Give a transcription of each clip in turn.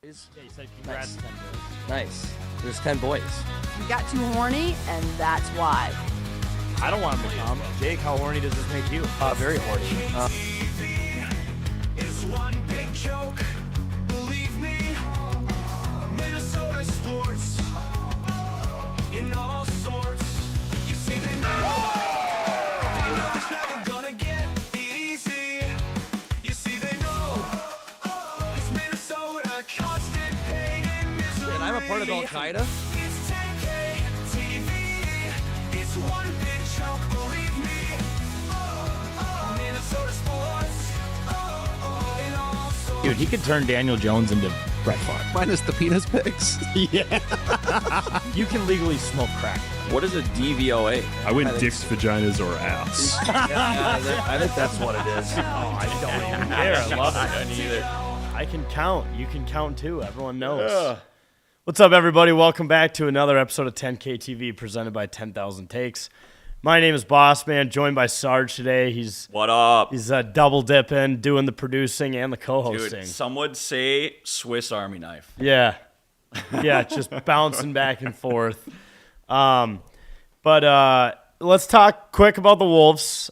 Yeah, he said congrats. Nice. 10 boys. Nice. There's 10 boys. You got too horny, and that's why. I don't want him to come. Jake, how horny does this make you? Very horny. It's one big joke, believe me. Minnesota sports in all sorts. You see, they know it's never gonna get easy. You see, they know it's Minnesota, constant pain and misery. And I'm a part of Al Qaeda. It's 10K TV. It's one big joke, believe me. Minnesota sports in all sorts. Dude, he could turn Daniel Jones into Brett Favre. Minus the penis pics. Yeah. You can legally smoke crack. What is a DVOA? I went dicks, vaginas, or ass. I think that's what it is. Oh, I don't even care. I love it. I can count. You can count too. Everyone knows. What's up, everybody? Welcome back to another episode of 10K TV presented by 10,000 Takes. My name is Boss Man, joined by Sarge today. He's What up? double dipping, doing the producing and the co-hosting. Dude, some would say Swiss Army knife. Yeah, just bouncing back and forth. But let's talk quick about the Wolves.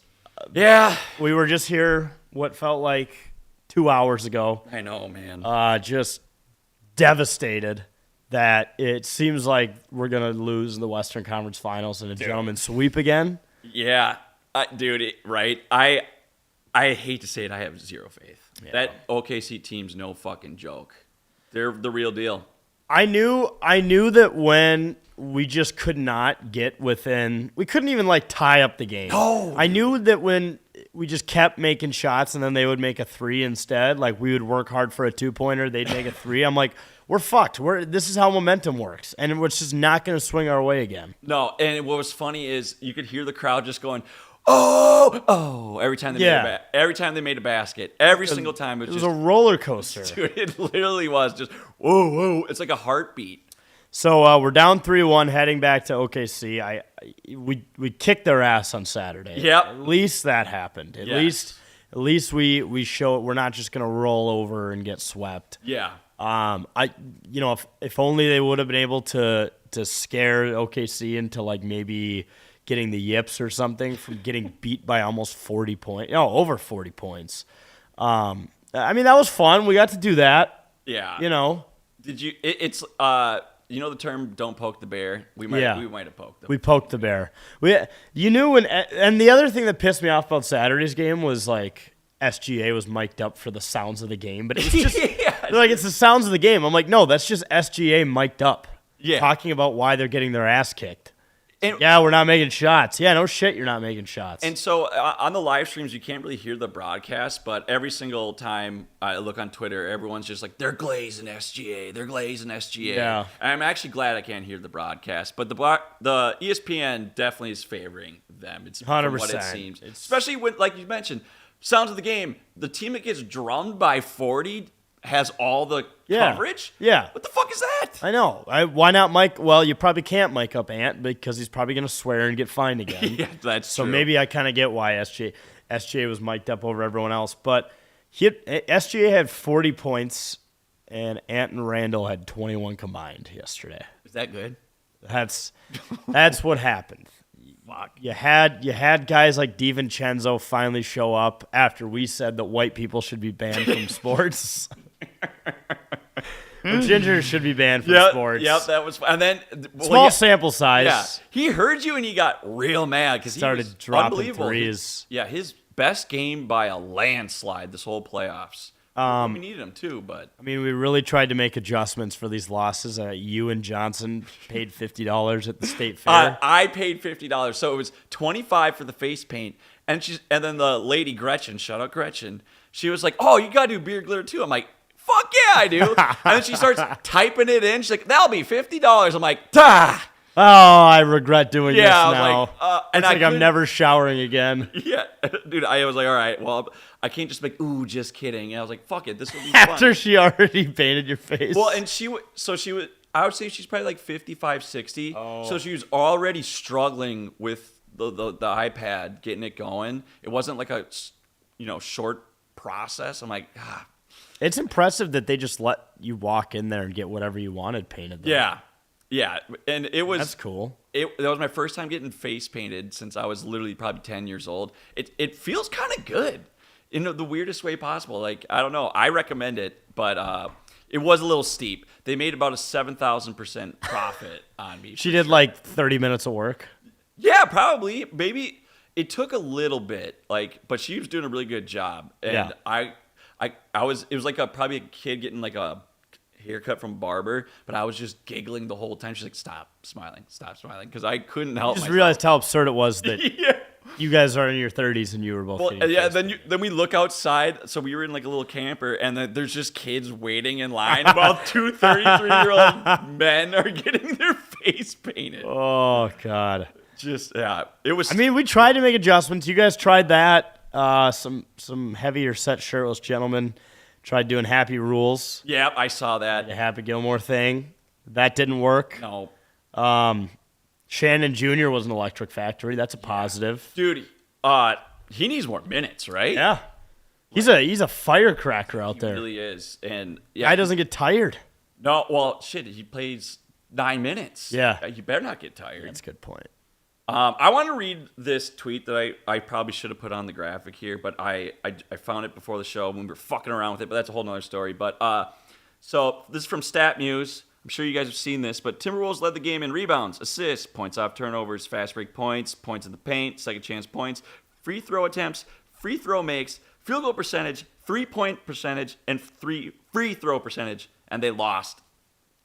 Yeah. We were just here, what felt like 2 hours ago. I know, man. Just devastated that it seems like we're going to lose in the Western Conference Finals in a gentleman's sweep again. Yeah. Dude, right? I hate to say it, I have zero faith. Yeah. That OKC team's no fucking joke. They're the real deal. I knew that when we just could not get within, we couldn't even like tie up the game. No. I knew that when we just kept making shots and then they would make a three instead, like we would work hard for a 2-pointer, they'd make a three. I'm like, we're fucked. This is how momentum works, and it's just not going to swing our way again. No, and what was funny is you could hear the crowd just going, oh, every time they made a basket. Every single time It was a roller coaster. dude, it literally was just whoa. It's like a heartbeat. So we're down 3-1 heading back to OKC. We kicked their ass on Saturday. Yep. At least that happened. At least we show we're not just going to roll over and get swept. Yeah. If only they would have been able to scare OKC into like maybe getting the yips or something from getting beat by almost 40 points. No, over 40 points. I mean, that was fun. We got to do that. Yeah. Did you? It's the term "don't poke the bear." We might have poked them. We poked the bear. You knew and the other thing that pissed me off about Saturday's game was like SGA was mic'd up for the sounds of the game, but it was just like it's the sounds of the game. I'm like, no, that's just SGA mic'd up. Yeah. Talking about why they're getting their ass kicked. And, yeah, we're not making shots. Yeah, no shit, you're not making shots. And so on the live streams, you can't really hear the broadcast, but every single time I look on Twitter, everyone's just like, they're glazing SGA. They're glazing SGA. Yeah. And I'm actually glad I can't hear the broadcast, but the ESPN definitely is favoring them. It's 100%. from what it seems. Especially when, like you mentioned, sounds of the game, the team that gets drummed by 40 has all the coverage? Yeah. What the fuck is that? I know. Why not mic? Well, you probably can't mic up Ant because he's probably going to swear and get fined again. Yeah, that's so true. Maybe I kind of get why SGA was mic'd up over everyone else. But SGA had 40 points, and Ant and Randall had 21 combined yesterday. Is that good? That's what happened. You had guys like DiVincenzo finally show up after we said that white people should be banned from sports. Ginger should be banned from sports. Yep, that was fun. And then small sample size. Yeah, he heard you and he got real mad because he started was dropping unbelievable. threes. His best game by a landslide this whole playoffs. We needed him too, but I mean, we really tried to make adjustments for these losses. You and Johnson paid $50 at the state fair. I paid $50, so it was $25 for the face paint. And then the lady Gretchen, shout out Gretchen, she was like, "Oh, you gotta do beard glitter too." I'm like, "Fuck yeah, I do!" And then she starts typing it in. She's like, "That'll be $50." I'm like, "Tah." Oh, I regret doing this I was now. like, it's like I'm never showering again. Yeah, dude, I was like, all right, well, I can't just be like, ooh, just kidding. And I was like, fuck it, this will be After fun. she already painted your face. Well, and I would say she's probably like 55, 60. Oh. So she was already struggling with the iPad, getting it going. It wasn't like a, short process. I'm like, It's impressive that they just let you walk in there and get whatever you wanted painted. Though. Yeah, and it was That's cool. That was my first time getting face painted since I was literally probably 10 years old. It feels kind of good in the weirdest way possible. Like, I don't know. I recommend it, but it was a little steep. They made about a 7,000% profit on me. She did like 30 minutes of work. Yeah, probably. Maybe it took a little bit, but she was doing a really good job. And Yeah. it was like probably a kid getting like a haircut from barber, but I was just giggling the whole time. She's like, stop smiling, because I couldn't help Just myself. realized how absurd it was that Yeah. you guys are in your 30s and you were both. Well, getting yeah. face Then we look outside. So we were in like a little camper, and then there's just kids waiting in line. While two 33-year-old men are getting their face painted. Oh God. Just it was. I mean, we tried to make adjustments. You guys tried that. Some heavier set shirtless gentlemen tried doing Happy Rules, yeah, I saw that. the Happy Gilmore thing. That didn't work. No, Shannon Jr. was an Electric Factory. That's a positive. dude. He needs more minutes, right? Yeah. He's a firecracker out He there. really is. And yeah, Guy doesn't get tired. no. Well, shit. He plays 9 minutes. Yeah. You better not get tired. That's a good point. I want to read this tweet that I probably should have put on the graphic here, but I found it before the show when we were fucking around with it, but that's a whole nother story. But so this is from StatMuse. I'm sure you guys have seen this, but Timberwolves led the game in rebounds, assists, points off turnovers, fast break points, points in the paint, second chance points, free throw attempts, free throw makes, field goal percentage, 3-point percentage, and free throw percentage, and they lost.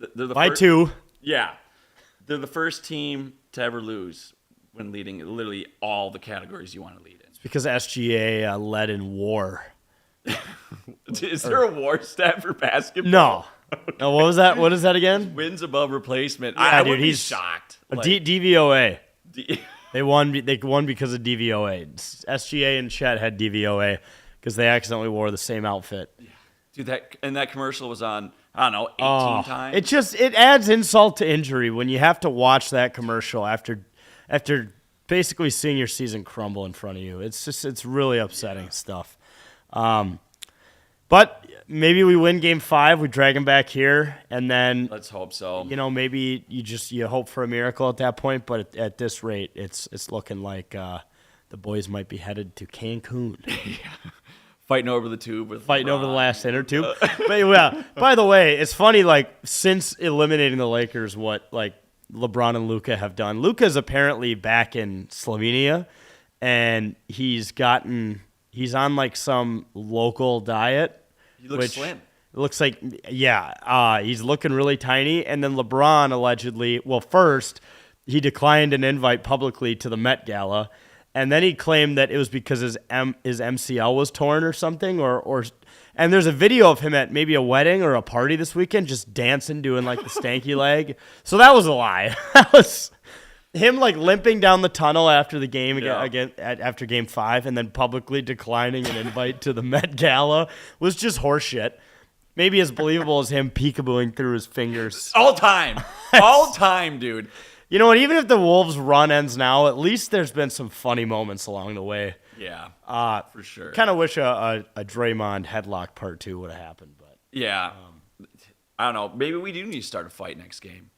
They're the By first, 2. Yeah. They're the first team to ever lose when leading literally all the categories you want to lead in. Because SGA led in war. Is there a war stat for basketball? No. What was that? What is that again? Wins above replacement. Yeah, I dude, would be he's shocked. DVOA. They won because of DVOA. SGA and Chet had DVOA because they accidentally wore the same outfit. Dude, that commercial was on, I don't know, 18 times. It adds insult to injury when you have to watch that commercial after basically seeing your season crumble in front of you. It's really upsetting stuff. But maybe we win Game 5, we drag them back here, and then Let's hope so. maybe you hope for a miracle at that point. But at this rate, it's looking like the boys might be headed to Cancun. Fighting over the tube with Fighting over the last inner tube. But yeah, by the way, it's funny, since eliminating the Lakers, what LeBron and Luka have done. Luka's apparently back in Slovenia, and he's on some local diet. He looks slim. It looks like, he's looking really tiny. And then LeBron allegedly, first, he declined an invite publicly to the Met Gala. And then he claimed that it was because his MCL was torn or something. And there's a video of him at maybe a wedding or a party this weekend just dancing, doing the stanky leg. So that was a lie. That was him limping down the tunnel after the game after Game 5, and then publicly declining an invite to the Met Gala was just horseshit. Maybe as believable as him peekabooing through his fingers. All time, dude. You know what? Even if the Wolves' run ends now, at least there's been some funny moments along the way. Yeah, for sure. Kind of wish a Draymond headlock part 2 would have happened, but Yeah. I don't know. Maybe we do need to start a fight next game.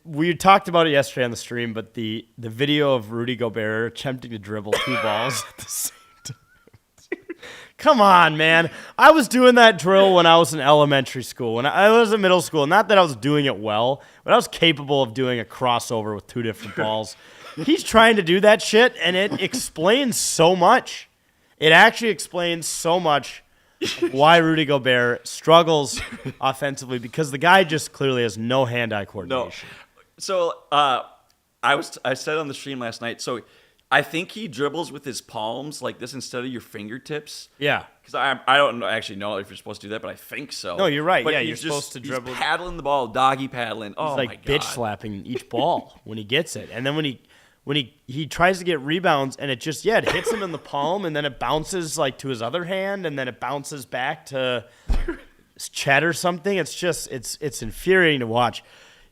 We talked about it yesterday on the stream, but the video of Rudy Gobert attempting to dribble 2 balls at the same time. Come on, man. I was doing that drill when I was in elementary school. When I was in middle school, not that I was doing it well, but I was capable of doing a crossover with 2 different balls. He's trying to do that shit, and it explains so much. It actually explains so much why Rudy Gobert struggles offensively, because the guy just clearly has no hand-eye coordination. No. So I said on the stream last night, so I think he dribbles with his palms like this instead of your fingertips. Yeah. Because I don't actually know if you're supposed to do that, but I think so. No, you're right. But Yeah, he's you're supposed to dribble. He's paddling the ball, doggy paddling. Oh, He's my God. bitch slapping each ball when he gets it. And then when he tries to get rebounds, and it just, it hits him in the palm, and then it bounces to his other hand, and then it bounces back to Chet or something. It's just, it's infuriating to watch.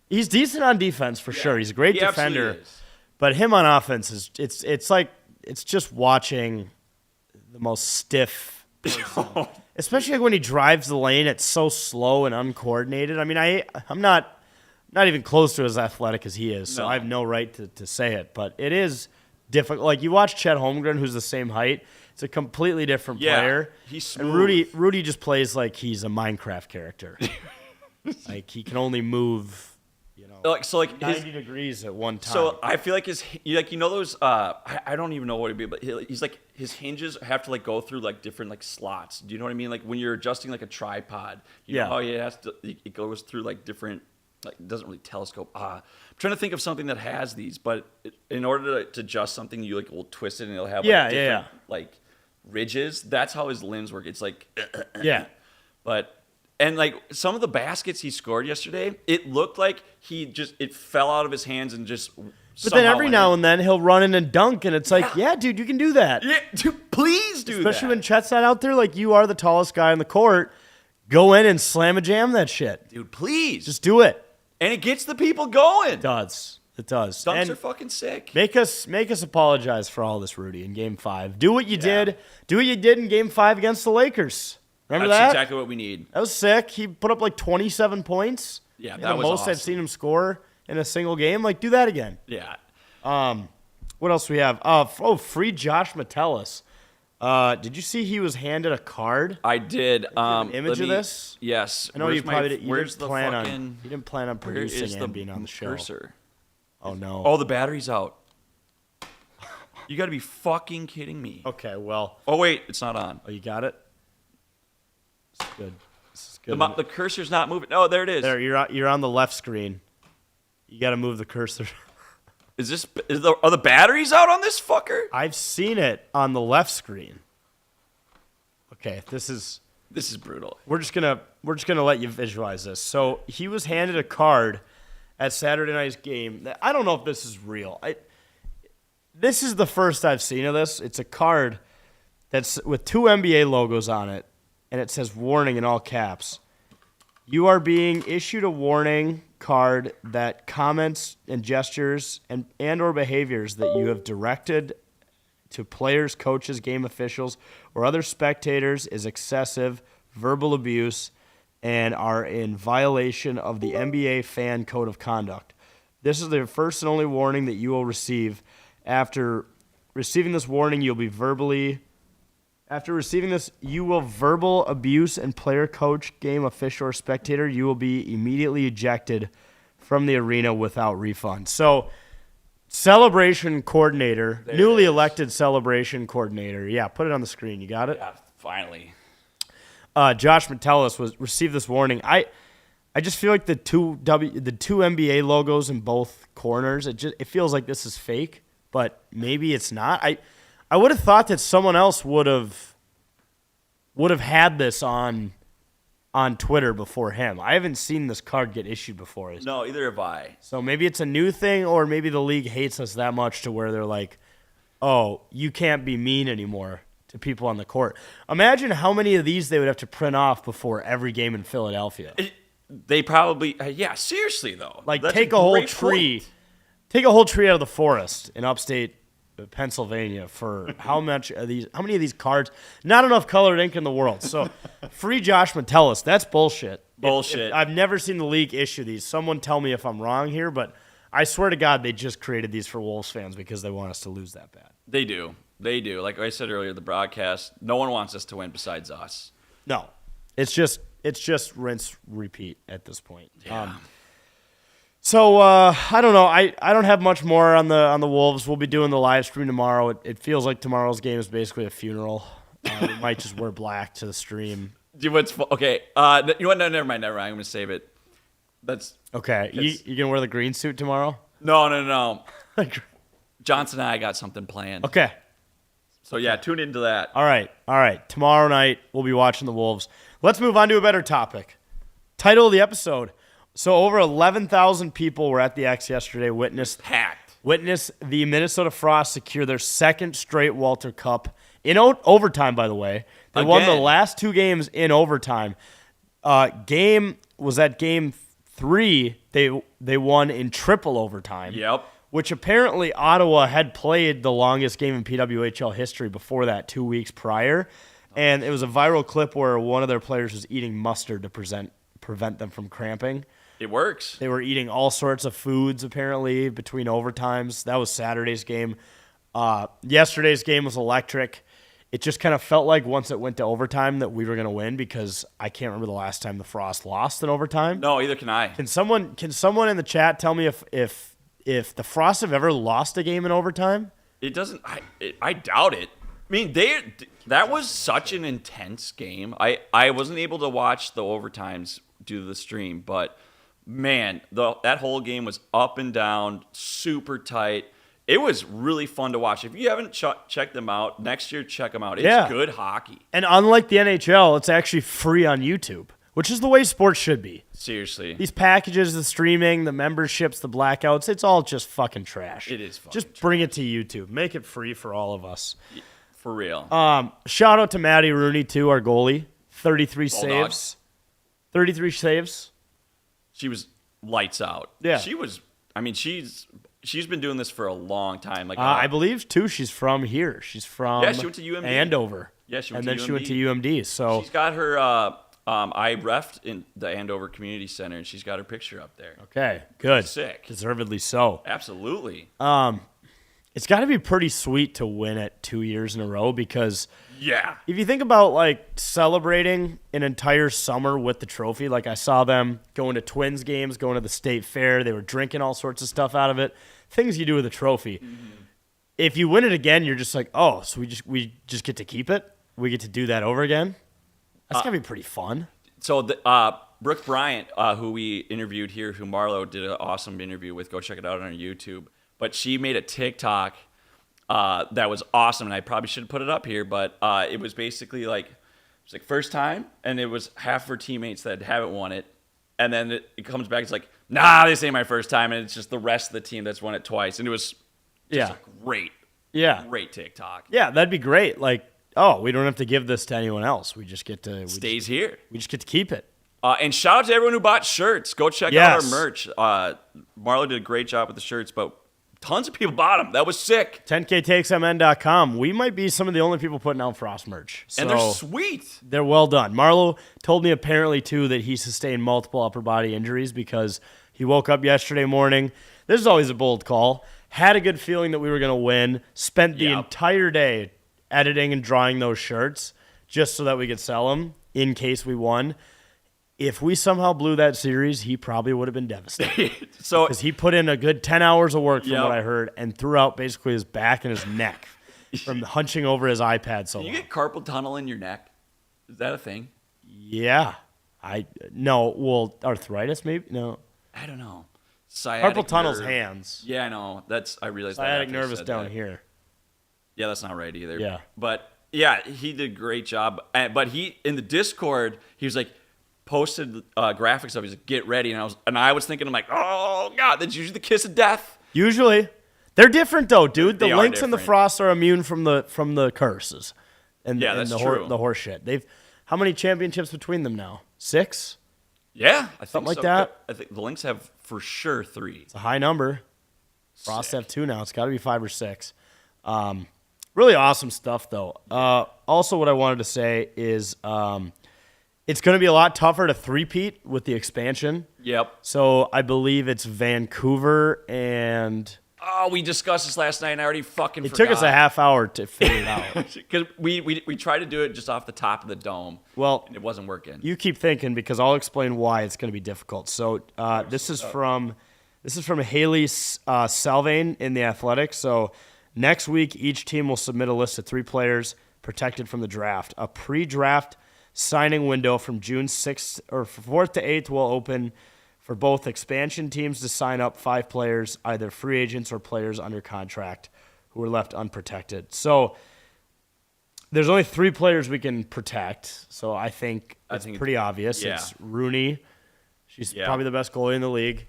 He's decent on defense for sure. He's a great defender. Absolutely is. But him on offense is it's just watching the most stiff person. especially like when he drives the lane, it's so slow and uncoordinated. I mean, I'm not even close to as athletic as he is, so No. I have no right to say it. But it is difficult. Like you watch Chet Holmgren, who's the same height. It's a completely different player. He's and smooth. Rudy just plays like he's a Minecraft character. Like he can only move, Like 90 degrees at one time. So I feel like those I don't even know what it'd be, but he's like his hinges have to like go through like different like slots. Do you know what I mean? Like when you're adjusting like a tripod, you know, it goes through like different, like it doesn't really telescope. I'm trying to think of something that has these, but in order to adjust something, you like will twist it and it'll have like different like ridges. That's how his limbs work. It's like but. And, like, some of the baskets he scored yesterday, it looked like it fell out of his hands and just But then every now and then he'll run in and dunk, and it's like, yeah, dude, you can do that. Yeah, dude, please do that. Especially when Chet's not out there, like you are the tallest guy on the court. Go in and slam a jam that shit. Dude, please. Just do it. And it gets the people going. It does. It does. Dunks and are fucking sick. Make us apologize for all this, Rudy, in Game 5. Do what you did. Do what you did in Game 5 against the Lakers. Remember That's that? exactly what we need. That was sick. He put up like 27 points. Yeah, the that was most awesome. I've seen him score in a single game. Like, do that again. Yeah. What else do we have? Free Josh Metellus. Did you see he was handed a card? I did. An image of this? Yes. I know Where's you probably where's didn't the plan fucking, on. You didn't plan on where producing is and being on the show. cursor? Oh no. Oh, the battery's out. You got to be fucking kidding me. Okay. Well. Oh wait, it's not on. Oh, you got it. This is good. This is good. The cursor's not moving. Oh, there it is. There, you're on the left screen. You got to move the cursor. Are the batteries out on this fucker? I've seen it on the left screen. Okay, this is brutal. we're just gonna let you visualize this. So he was handed a card at Saturday night's game. I don't know if this is real. This is the first I've seen of this. It's a card that's with two NBA logos on it, and it says "warning" in all caps. You are being issued a warning card that comments and gestures and or behaviors that you have directed to players, coaches, game officials, or other spectators is excessive verbal abuse and are in violation of the NBA fan code of conduct. This is the first and only warning that you will receive. After receiving this warning, you will verbal abuse and player, coach, game official, or spectator. You will be immediately ejected from the arena without refund. So, celebration coordinator, newly elected celebration coordinator. Yeah, put it on the screen. You got it? Yeah, finally. Josh Metellus received this warning. I just feel like the two NBA logos in both corners. It feels like this is fake, but maybe it's not. I would have thought that someone else would have had this on Twitter before him. I haven't seen this card get issued before. No, either have I. So maybe it's a new thing, or maybe the league hates us that much to where they're like, oh, you can't be mean anymore to people on the court. Imagine how many of these they would have to print off before every game in Philadelphia. They probably, seriously though. Like That's take a whole tree out of the forest in upstate Pennsylvania for how many of these cards? Not enough colored ink in the world. So free Josh Metellus. That's bullshit. Bullshit. I've never seen the league issue these. Someone tell me if I'm wrong here, but I swear to God they just created these for Wolves fans because they want us to lose that bad. They do. Like I said earlier, the broadcast, no one wants us to win besides us. No. It's just rinse, repeat at this point. Yeah. So I don't know. I don't have much more on the Wolves. We'll be doing the live stream tomorrow. It feels like tomorrow's game is basically a funeral. We might just wear black to the stream. Dude, okay. You know what? No, never mind. I'm going to save it. That's Okay. You gonna wear the green suit tomorrow? No. Johnson and I got something planned. Okay. So yeah, tune into that. All right. Tomorrow night we'll be watching the Wolves. Let's move on to a better topic. Title of the episode. So over 11,000 people were at the X yesterday. Witnessed the Minnesota Frost secure their second straight Walter Cup in overtime, by the way. They won the last two games in overtime. Game 3, they won in triple overtime. Yep. Which apparently Ottawa had played the longest game in PWHL history before that 2 weeks prior. And it was a viral clip where one of their players was eating mustard to prevent them from cramping. It works. They were eating all sorts of foods, apparently, between overtimes. That was Saturday's game. Yesterday's game was electric. It just kind of felt like once it went to overtime that we were going to win because I can't remember the last time the Frost lost in overtime. No, either can I. Can someone in the chat tell me if the Frost have ever lost a game in overtime? It doesn't. I doubt it. I mean, that was such an intense game. I wasn't able to watch the overtimes due to the stream, but man, that whole game was up and down, super tight. It was really fun to watch. If you haven't checked them out, next year check them out. It's good hockey. And unlike the NHL, it's actually free on YouTube, which is the way sports should be. Seriously. These packages, the streaming, the memberships, the blackouts, it's all just fucking trash. It is fucking Just bring it to YouTube. Make it free for all of us. For real. Shout out to Maddie Rooney, too, our goalie. 33 Bulldog. saves. 33 saves. She was lights out. Yeah. She was. I mean, she's been doing this for a long time. Like I believe, too, she's from here. She's from Yeah, she went to UMD. Andover. Yeah, she went and to then she went to UMD. UMD. So she's got her. I refed in the Andover Community Center, and she's got her picture up there. okay, good. Sick. Deservedly so. Absolutely. It's got to be pretty sweet to win it 2 years in a row because Yeah. if you think about like celebrating an entire summer with the trophy, like I saw them going to Twins games, going to the state fair, they were drinking all sorts of stuff out of it. Things you do with a trophy. Mm-hmm. If you win it again, you're just like, oh, so we just get to keep it. We get to do that over again. That's gotta be pretty fun. So Brooke Bryant, who we interviewed here, who Marlo did an awesome interview with, go check it out on our YouTube. But she made a TikTok that was awesome, and I probably should have put it up here. But it was basically like first time, and it was half of her teammates that haven't won it, and then it comes back. It's like, nah, this ain't my first time, and it's just the rest of the team that's won it twice, and it was just a great TikTok. Yeah, that'd be great. Like, oh, we don't have to give this to anyone else. We just get to Stays here. We just get to keep it. And shout out to everyone who bought shirts. Go check out our merch. Marlo did a great job with the shirts, but tons of people bought them. That was sick. 10ktakesmn.com. We might be some of the only people putting out Frost merch. So And they're sweet. they're well done. Marlo told me apparently, too, that he sustained multiple upper body injuries because he woke up yesterday morning. This is always a bold call. Had a good feeling that we were going to win. Spent the entire day editing and drawing those shirts just so that we could sell them in case we won. If we somehow blew that series, he probably would have been devastated. Because he put in a good 10 hours of work from what I heard and threw out basically his back and his neck from hunching over his iPad so long. You get carpal tunnel in your neck? Is that a thing? Yeah. Well, arthritis maybe? No. I don't know. Sciatic Carpal tunnel's nerve. hands. Yeah, I know. I realized Sciatic that. after you nerve is said down that. here. Yeah, that's not right either. Yeah. But yeah, he did a great job. But he in the Discord, he was like posted graphics of. He's like, get ready, and I was thinking, I'm like, oh god, that's usually the kiss of death. Usually, they're different though, dude. The They are Lynx and the different. Frosts are immune from the curses. And that's the true. The horse shit. They've how many championships between them now? 6? Yeah, I think Something like so. that. I think the Lynx have for sure 3. It's a high number. Frosts have 2 now. It's got to be 5 or 6. Really awesome stuff, though. Also, what I wanted to say is it's going to be a lot tougher to three-peat with the expansion. Yep. So I believe it's Vancouver and... Oh, we discussed this last night, and I already fucking It forgot. took us a half hour to figure it out. Because we tried to do it just off the top of the dome. Well, and it wasn't working. you keep thinking because I'll explain why it's going to be difficult. So this is from Haley Salvain in The Athletic. So next week, each team will submit a list of 3 players protected from the draft. A pre-draft signing window from June 6th or 4th to 8th will open for both expansion teams to sign up 5 players, either free agents or players under contract who are left unprotected. So there's only 3 players we can protect. So I think it's pretty obvious. yeah. It's Rooney. She's probably the best goalie in the league.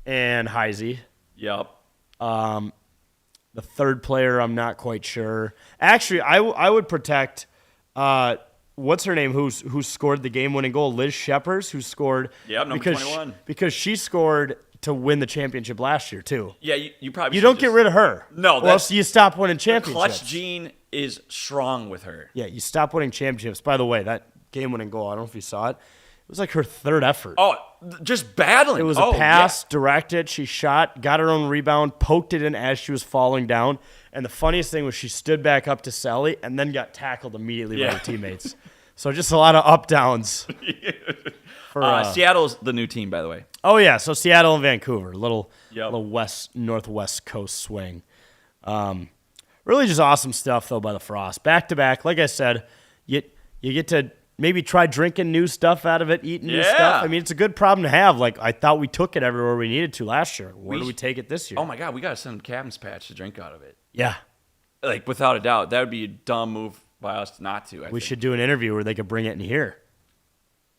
And Heisey. Yep. The third player, I'm not quite sure. Actually, I would protect what's her name? Who scored the game-winning goal? Liz Shepers, who scored. Yep, number 21. Because she scored to win the championship last year too. Yeah, you probably You should don't get just- rid of her. No, or else you stop winning the championships. clutch gene is strong with her. Yeah, you stop winning championships. By the way, that game-winning goal, I don't know if you saw it. It was like her third effort. Oh, just battling. It was Oh, a pass, directed, she shot, got her own rebound, poked it in as she was falling down. And the funniest thing was she stood back up to Sally and then got tackled immediately by Yeah. her teammates. So just a lot of up-downs. For, Seattle's the new team, by the way. oh, yeah, so Seattle and Vancouver, little Yep. northwest coast swing. Really just awesome stuff, though, by the Frost. Back-to-back, like I said, you get to maybe try drinking new stuff out of it, eating new Yeah. stuff. I mean, it's a good problem to have. Like, I thought we took it everywhere we needed to last year. Where do we take it this year? Oh my God, we gotta send Captain's Patch to drink out of it. Yeah. Like without a doubt, that would be a dumb move by us not to. We should do an interview where they could bring it in here.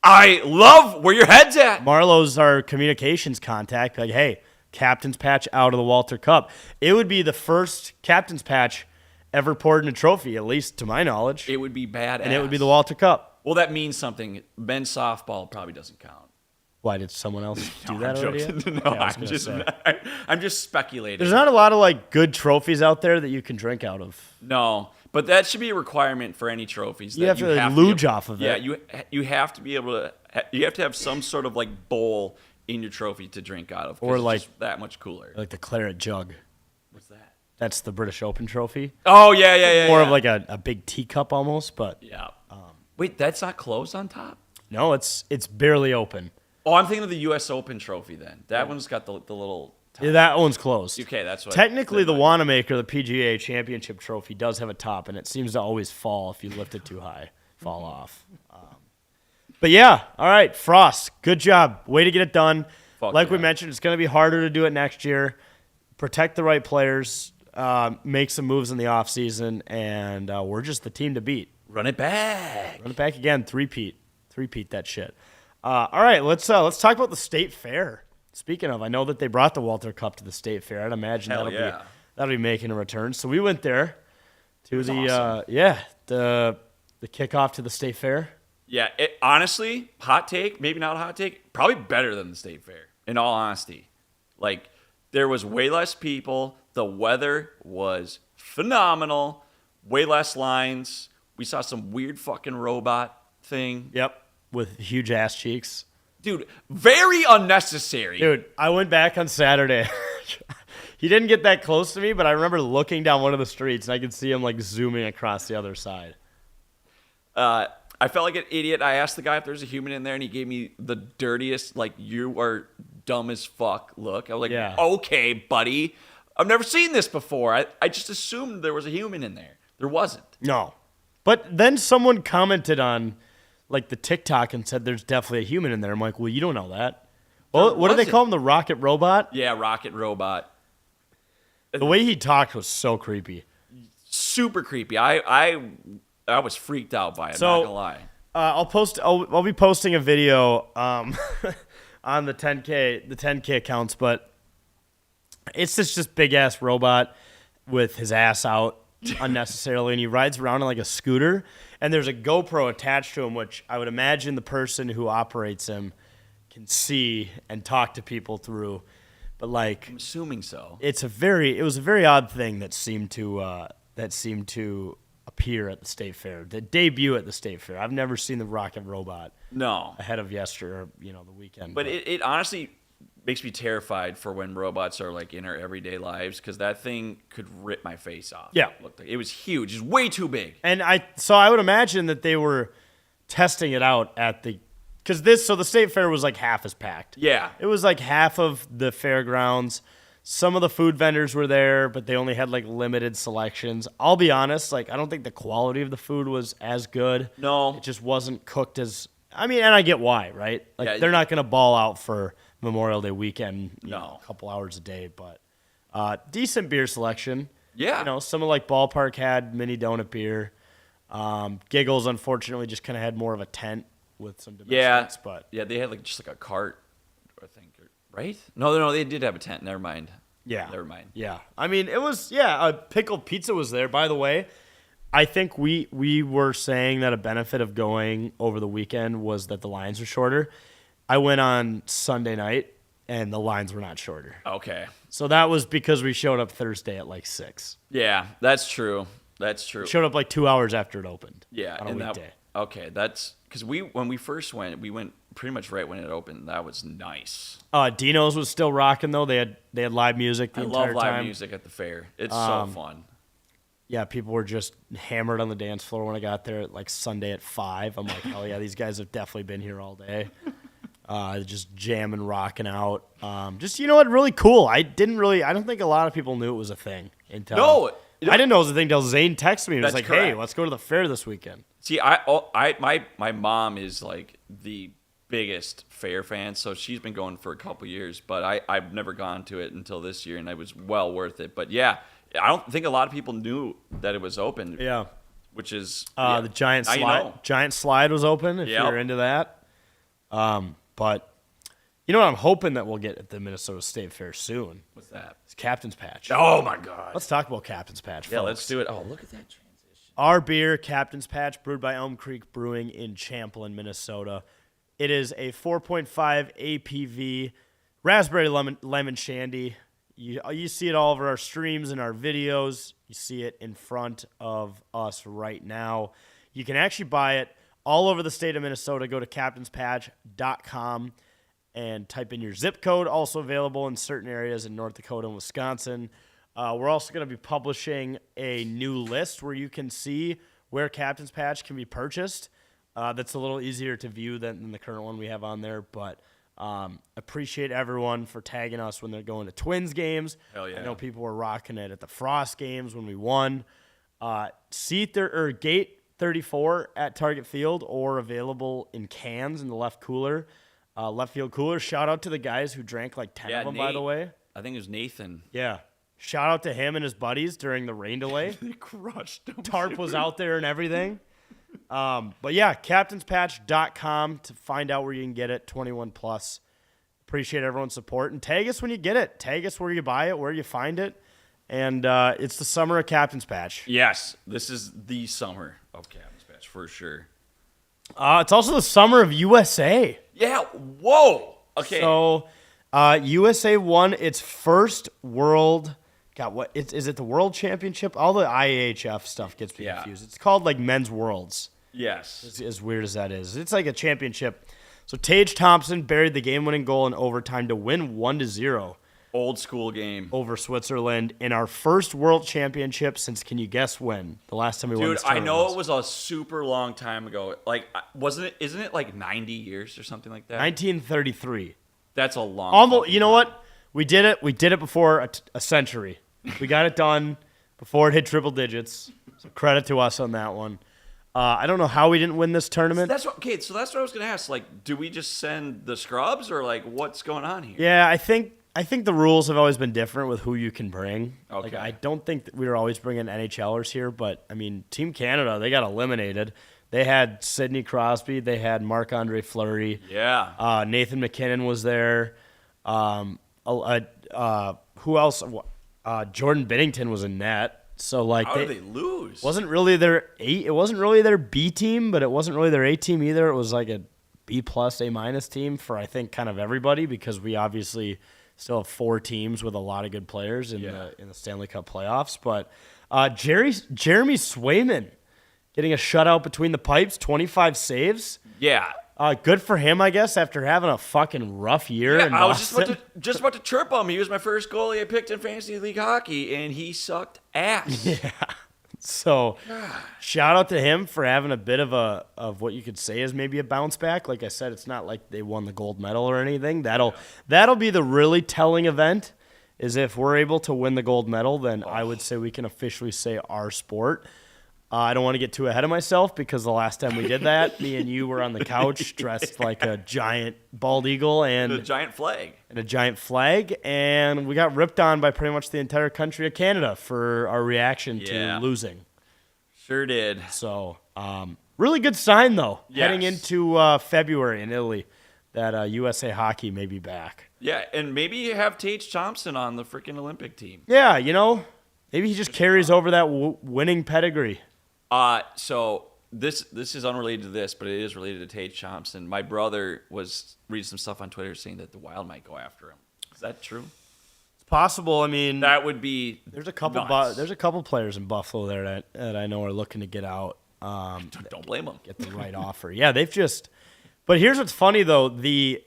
I love where your head's at. Marlowe's our communications contact. Like, hey, Captain's Patch out of the Walter Cup. It would be the first Captain's Patch ever poured in a trophy, at least to my knowledge. It would be badass. And it would be the Walter Cup. Well, that means something. Men's softball probably doesn't count. Why, did someone else do No, that I'm already? joking. yet? No, Yeah, I was I'm gonna just, say. I'm just speculating. There's not a lot of like good trophies out there that you can drink out of. No, but that should be a requirement for any trophies. You that have to, like, be luge able- off of yeah, it. you have to be able to. You have to have some sort of like bowl in your trophy to drink out of. 'cause Or it's like- just that much cooler. Like the claret jug. What's that? That's the British Open trophy. Oh yeah. More yeah. of like a big teacup almost, but Yeah. Wait, that's not closed on top? no, it's barely open. Oh, I'm thinking of the U.S. Open trophy then. That one's got the little. Top. Yeah, that one's closed. Okay, that's what. Technically, the never mind. Wanamaker, the PGA Championship trophy, does have a top, and it seems to always fall if you lift it too high, fall off. But yeah, all right, Frost, good job. Way to get it done. Fuck Like we yeah. mentioned, it's going to be harder to do it next year. Protect the right players, make some moves in the offseason, and we're just the team to beat. Run it back. Run it back again, three-peat that shit. All right, let's talk about the State Fair. Speaking of, I know that they brought the Walter Cup to the State Fair. I'd imagine Hell that'll yeah. be making a return. So we went there to the awesome. the kickoff to the State Fair. Yeah, honestly, hot take, maybe not a hot take, probably better than the State Fair, in all honesty. Like, there was way less people. The weather was phenomenal. Way less lines. We saw some weird fucking robot thing. Yep, with huge ass cheeks. Dude, very unnecessary. Dude, I went back on Saturday. He didn't get that close to me, but I remember looking down one of the streets, and I could see him, like, zooming across the other side. I felt like an idiot. I asked the guy if there's a human in there, and he gave me the dirtiest, like, you are dumb as fuck look. I was like, Yeah. okay, buddy. I've never seen this before. I just assumed there was a human in there. There wasn't. No. But then someone commented on, like, the TikTok and said there's definitely a human in there. I'm like, well, you don't know that. Well, what do they wasn't. call him? The rocket robot? Yeah, rocket robot. The way he talked was so creepy. Super creepy. I was freaked out by it, So- not gonna lie. I'll be posting a video on the 10K accounts, but it's this just big ass robot with his ass out unnecessarily, and he rides around on like a scooter, and there's a GoPro attached to him, which I would imagine the person who operates him can see and talk to people through. But like, I'm assuming so. it was a very odd thing that seemed to appear at the State Fair, the debut at the State Fair. I've never seen the rocket robot No. ahead of the weekend. But it honestly makes me terrified for when robots are like in our everyday lives, because that thing could rip my face off. Yeah. It was huge. It was way too big. And I would imagine that they were testing it out at so the State Fair was like half as packed. Yeah. It was like half of the fairgrounds. Some of the food vendors were there, but they only had like limited selections. I'll be honest, like I don't think the quality of the food was as good. No. It just wasn't cooked as and I get why, right? Like Yeah. they're not going to ball out for Memorial Day weekend, No. a couple hours a day, but decent beer selection. Yeah. Some of like Ballpark had mini donut beer. Giggles unfortunately just kind of had more of a tent with some domestics, but Yeah, they had just a cart, I think, right? No, they did have a tent. Never mind. yeah. Never mind. Yeah. I mean, it was pickled pizza was there, by the way. I think we were saying that a benefit of going over the weekend was that the lines were shorter. I went on Sunday night and the lines were not shorter. Okay. So that was because we showed up Thursday at like 6. Yeah, that's true. That's true. Showed up like 2 hours after it opened. Yeah, on a and weekday. Okay, that's because when we first went, we went pretty much right when it opened. That was nice. Dino's was still rocking though. They had live music the I entire love live time. music at the fair. It's so fun. Yeah, people were just hammered on the dance floor when I got there like Sunday at 5. I'm like, hell yeah, these guys have definitely been here all day. Just jamming, rocking out. Just, you know what, really cool. I don't think a lot of people knew it was a thing until. No, I didn't know it was a thing until Zane texted me and was That's like, hey, correct. let's go to the fair this weekend. See, my mom is like the biggest fair fan, so she's been going for a couple years, but I've never gone to it until this year, and it was well worth it. But yeah, I don't think a lot of people knew that it was open. Yeah. Which is The giant now slide. you know. Giant slide was open if Yep. you're into that. But you know what I'm hoping that we'll get at the Minnesota State Fair soon? What's that? It's Captain's Patch. Oh my god. Let's talk about Captain's Patch. Yeah, folks. let's do it. Oh, look at that transition. Our beer, Captain's Patch, brewed by Elm Creek Brewing in Champlin, Minnesota. It is a 4.5 APV raspberry lemon shandy. You see it all over our streams and our videos. You see it in front of us right now. You can actually buy it all over the state of Minnesota. Go to captainspatch.com and type in your zip code. Also available in certain areas in North Dakota and Wisconsin. We're also going to be publishing a new list where you can see where Captain's Patch can be purchased. That's a little easier to view than the current one we have on there, but appreciate everyone for tagging us when they're going to Twins games. Hell yeah. I know people were rocking it at the Frost games when we won. Gate 34 at Target Field or available in cans in the left field cooler. Shout out to the guys who drank like 10 of them, by Nate. the way. I think it was Nathan. Yeah. Shout out to him and his buddies during the rain delay. They crushed him. Tarp was out there and everything. But yeah, captainspatch.com to find out where you can get it, 21 plus. Appreciate everyone's support. And tag us when you get it. Tag us where you buy it, where you find it. And it's the summer of Captain's Patch. Yes, this is the summer of Captain's Patch for sure. It's also the summer of USA. Yeah, whoa. Okay. So USA won its first world. God, what is it? The World Championship? All the IAHF stuff gets me confused. It's called like Men's Worlds. Yes. As weird as that is, it's like a championship. So Tage Thompson buried the game-winning goal in overtime to win 1-0 Old school game. over Switzerland in our first World Championship since. Can you guess when? The last time we won Dude, this I tournament know it was a super long time ago. Like, isn't it like 90 years or something like that? 1933. That's a long Almost. fucking You know time. what? We did it. We did it before a century. We got it done before it hit triple digits. So credit to us on that one. I don't know how we didn't win this tournament. So that's what I was gonna ask. Like, do we just send the scrubs or like what's going on here? Yeah, I think the rules have always been different with who you can bring. Like, Okay. I don't think that we were always bringing NHLers here, but I mean, Team Canada, they got eliminated. They had Sidney Crosby, they had Marc-Andre Fleury. Yeah. Nathan McKinnon was there. Who else? Jordan Binnington was in net. So like, How did they lose? It wasn't really their B team, but it wasn't really their A team either. It was like a B plus, A minus team for I think kind of everybody because we obviously still have 4 teams with a lot of good players in the Stanley Cup playoffs. But Jeremy Swayman getting a shutout between the pipes, 25 saves. Yeah. Good for him, I guess, after having a fucking rough year in I was Boston. just about to chirp him. He was my first goalie I picked in fantasy league hockey, and he sucked ass. Yeah. So, shout out to him for having a bit of what you could say is maybe a bounce back. Like I said, it's not like they won the gold medal or anything. That'll be the really telling event. Is if we're able to win the gold medal, then I would say we can officially say our sport. I don't want to get too ahead of myself because the last time we did that, me and you were on the couch dressed like a giant bald eagle and The giant flag. a giant flag, and we got ripped on by pretty much the entire country of Canada for our reaction to losing. Sure did. So, really good sign, though, Yes. heading into February in Italy, that USA Hockey may be back. Yeah, and maybe you have Tage Thompson on the freaking Olympic team. Yeah, maybe he just carries over that winning pedigree. So this is unrelated to this, but it is related to Tate Thompson. My brother was reading some stuff on Twitter saying that the Wild might go after him. Is that true? It's possible. I mean, That would be there's a couple. nuts. There's a couple players in Buffalo there that I know are looking to get out. Don't blame him. Get the right offer. Yeah, they've just. But here's what's funny though: the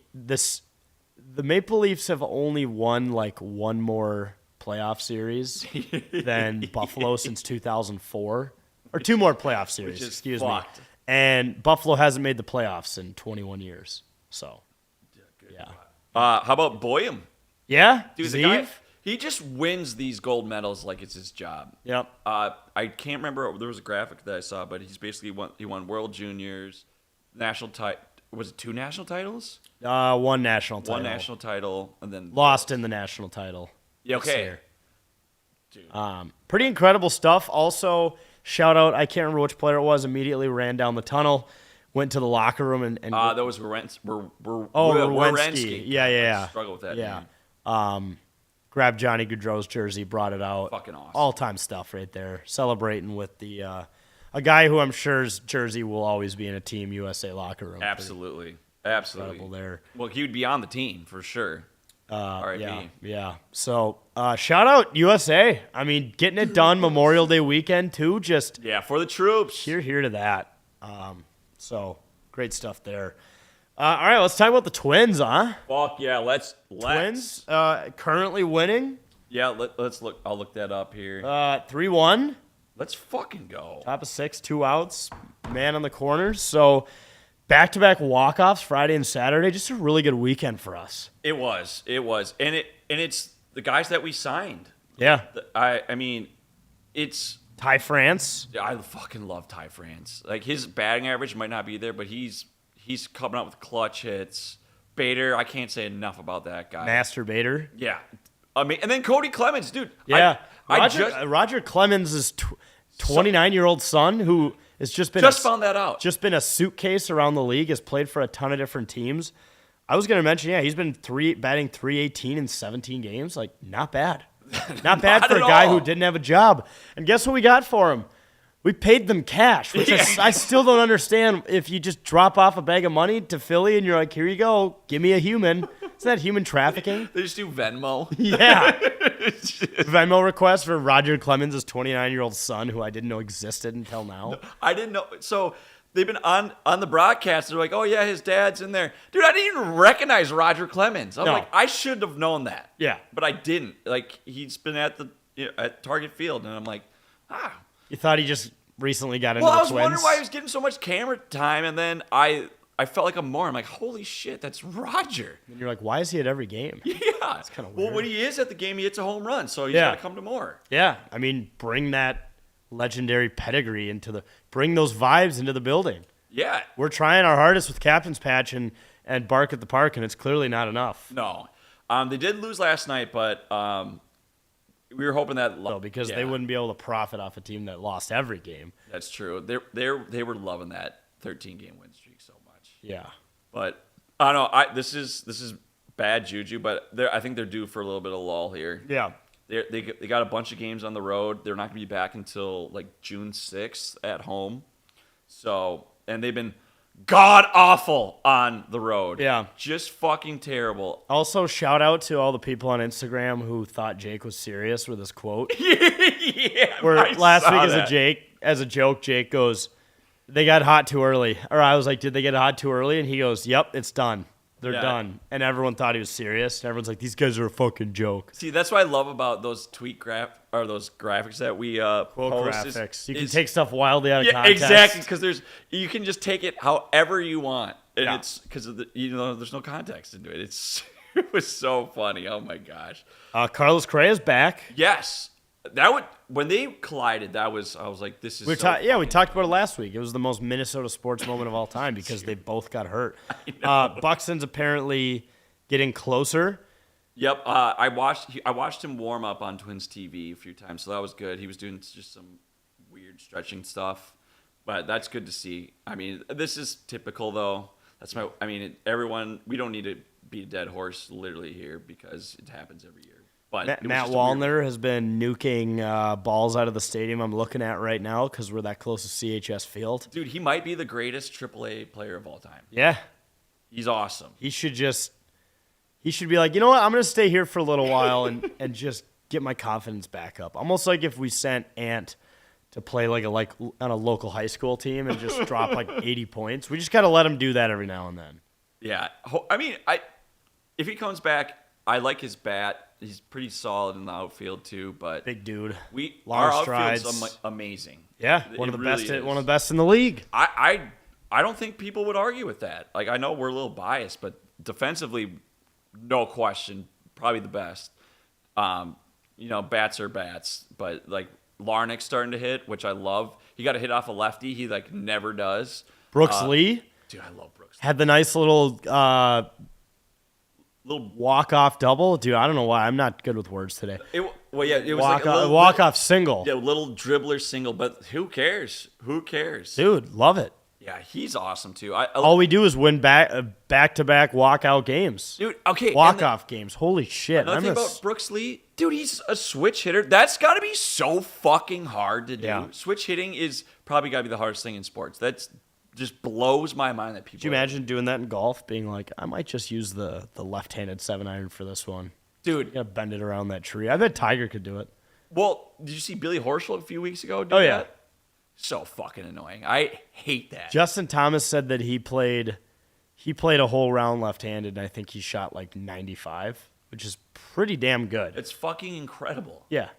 Maple Leafs have only won like one more playoff series than Buffalo since 2004, or two more playoff series. Which is Excuse fucked. me. And Buffalo hasn't made the playoffs in 21 years. So, yeah, How about Boyum? yeah, Dude, the Zeev? guy, he just wins these gold medals like it's his job. Yep. I can't remember. There was a graphic that I saw, but he's basically won World Juniors, national title. Was it 2 national titles? One national title. One national title, and then Lost in the national title. Yeah, this okay. year. Dude. Pretty incredible stuff. Also, shout out, I can't remember which player it was, immediately ran down the tunnel, went to the locker room and Those were Werenski. Yeah. Struggle with that. Yeah. name. Grabbed Johnny Gaudreau's jersey, brought it out. Fucking awesome. All-time stuff right there. Celebrating with the a guy who I'm sure's jersey will always be in a Team USA locker room. Absolutely. Incredible there. Well, he would be on the team for sure. R.I.P. Yeah. So, shout out USA. I mean, getting it done Memorial Day weekend, too. Just Yeah, for the troops. here to that. So, great stuff there. All right, let's talk about the Twins, huh? Fuck yeah, let's. Twins currently winning Yeah, let's look. I'll look that up here. 3-1. Let's fucking go. Top of 6, 2 outs, man on the corners. So, back-to-back walk-offs Friday and Saturday. Just a really good weekend for us. It was, and it's the guys that we signed. Yeah. I mean, it's. Ty France. I fucking love Ty France. Like his batting average might not be there, but he's coming out with clutch hits. Bader, I can't say enough about that guy. Masturbator. Yeah, I mean, and then Cody Clemens, dude. Yeah. I Roger Clemens' 29-year-old son, who has just been found that out. Just been a suitcase around the league, has played for a ton of different teams. I was going to mention, yeah, he's been batting .318 in 17 games. Like, not bad. Not bad for a guy who didn't have a job. And guess what we got for him? We paid them cash, which I still don't understand. If you just drop off a bag of money to Philly and you're like, here you go, give me a human. Is that human trafficking? They just do Venmo. Yeah. Venmo request for Roger Clemens' 29-year-old son, who I didn't know existed until now. I didn't know. So they've been on the broadcast. They're like, oh, yeah, his dad's in there. Dude, I didn't even recognize Roger Clemens. I'm No. like, I should have known that. Yeah. But I didn't. Like, he's been at at Target Field, and I'm like, You thought he just recently got into Well, I the was Twins? wondering why he was getting so much camera time, and then I felt like a moron. I'm like, holy shit, that's Roger. And you're like, why is he at every game? Yeah. It's kinda Well, weird. when he is at the game, he hits a home run, so he's Yeah. got to come to more. Yeah. I mean, bring that legendary pedigree bring those vibes into the building. Yeah. We're trying our hardest with Captain's Patch and Bark at the Park, and it's clearly not enough. No. They did lose last night, but we were hoping that Because they wouldn't be able to profit off a team that lost every game. That's true. They were loving that 13-game win streak so much. Yeah. But I don't know. This is bad juju, but I think they're due for a little bit of lull here. Yeah. They got a bunch of games on the road. They're not going to be back until like June 6th at home. So, and they've been god awful on the road. Yeah. Just fucking terrible. Also, shout out to all the people on Instagram who thought Jake was serious with his quote. Yeah. Where I last saw week that. as a joke, Jake goes, they got hot too early. Or I was like, did they get hot too early? And he goes, yep, it's done. They're Yeah. done. And everyone thought he was serious. And everyone's like, these guys are a fucking joke. See, that's what I love about those those graphics that we Quote post. graphics. You can take stuff wildly out of yeah, context. exactly, because you can just take it however you want, and Yeah. it's because of there's no context into it. It was so funny. Oh my gosh. Carlos Correa's back. Yes, when they collided. I was like, this is. We so funny. talked about it last week. It was the most Minnesota sports moment of all time because they both got hurt. Buxton's apparently getting closer. Yep. I watched him warm up on Twins TV a few times, so that was good. He was doing just some weird stretching stuff, but that's good to see. I mean, this is typical though. We don't need to beat a dead horse literally here because it happens every year. But Matt it was just a weird- Wallner has been nuking balls out of the stadium I'm looking at right now because we're that close to CHS Field. Dude, he might be the greatest AAA player of all time. Yeah. He's awesome. He should be like, you know what? I'm going to stay here for a little while and just get my confidence back up. Almost like if we sent Ant to play like on a local high school team and just drop like 80 points. We just got to let him do that every now and then. Yeah. I mean, if he comes back, I like his bat. He's pretty solid in the outfield too, but Big dude. our Long outfield's strides. amazing. Yeah, one It of the really best. is. One of the best in the league. I don't think people would argue with that. Like, I know we're a little biased, but defensively, no question, probably the best. Bats are bats, but like Larnick's starting to hit, which I love. He got a hit off a lefty. He like never does. Brooks Lee Dude, I love Brooks. had the nice little walk-off double. Dude, I don't know why. I'm not good with words today. It was like a little Walk-off single. Yeah, little dribbler single, but who cares? Who cares? Dude, love it. Yeah, he's awesome too. All we do is win back-to-back walkout games. Dude, okay. Walk-off games. Holy shit. Another thing about Brooks Lee, dude, he's a switch hitter. That's got to be so fucking hard to do. Yeah. Switch hitting is probably got to be the hardest thing in sports. That's just blows my mind that people. Could you imagine doing that in golf? Being like, I might just use the left-handed 7-iron for this one. Dude, You gotta bend it around that tree. I bet Tiger could do it. well, did you see Billy Horschel a few weeks ago do Oh, yeah. that? So fucking annoying. I hate that. Justin Thomas said that he played a whole round left-handed, and I think he shot like 95, which is pretty damn good. It's fucking incredible. Yeah.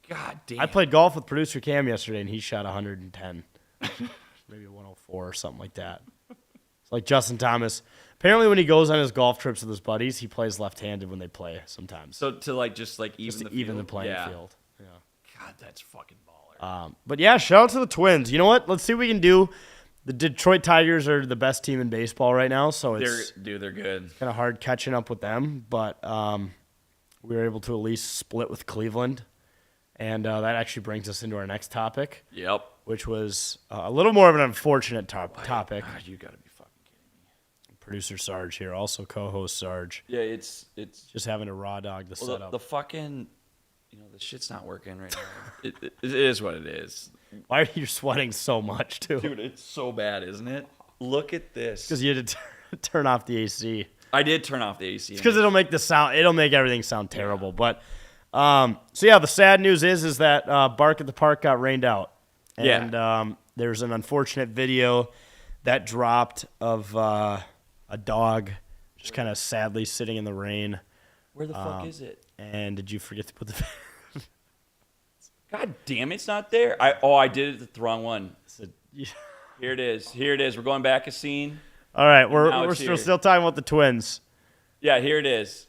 God damn. I played golf with producer Cam yesterday, and he shot 110. Maybe 104 or something like that. It's like Justin Thomas. Apparently, when he goes on his golf trips with his buddies, he plays left-handed when they play sometimes. So to like just even Just to the even the field? playing Yeah. field. Yeah. God, that's fucking baller. But yeah, shout out to the Twins. You know what? Let's see what we can do. The Detroit Tigers are the best team in baseball right now, so it's They're good. kind of hard catching up with them. But we were able to at least split with Cleveland, and that actually brings us into our next topic, Yep. which was a little more of an unfortunate topic. God, you gotta be fucking kidding me. Producer Sarge here, also co-host Sarge, Yeah, it's just having to raw dog the well, setup. the fucking the shit's not working right now. it is what it is, Why are you sweating so much, too? dude. It's so bad, isn't it? Look at this. Because you had to turn off the AC. I did turn off the AC. Because it'll make everything sound terrible. But so yeah, the sad news is that Bark at the Park got rained out, and there's an unfortunate video that dropped of a dog just kind of sadly sitting in the rain. Where the fuck is it? And did you forget to put the? God damn, it's not there. I did it the wrong one. Yeah. Here it is. We're going back a scene. All right, Now we're it's here. still talking about the Twins. Yeah, here it is.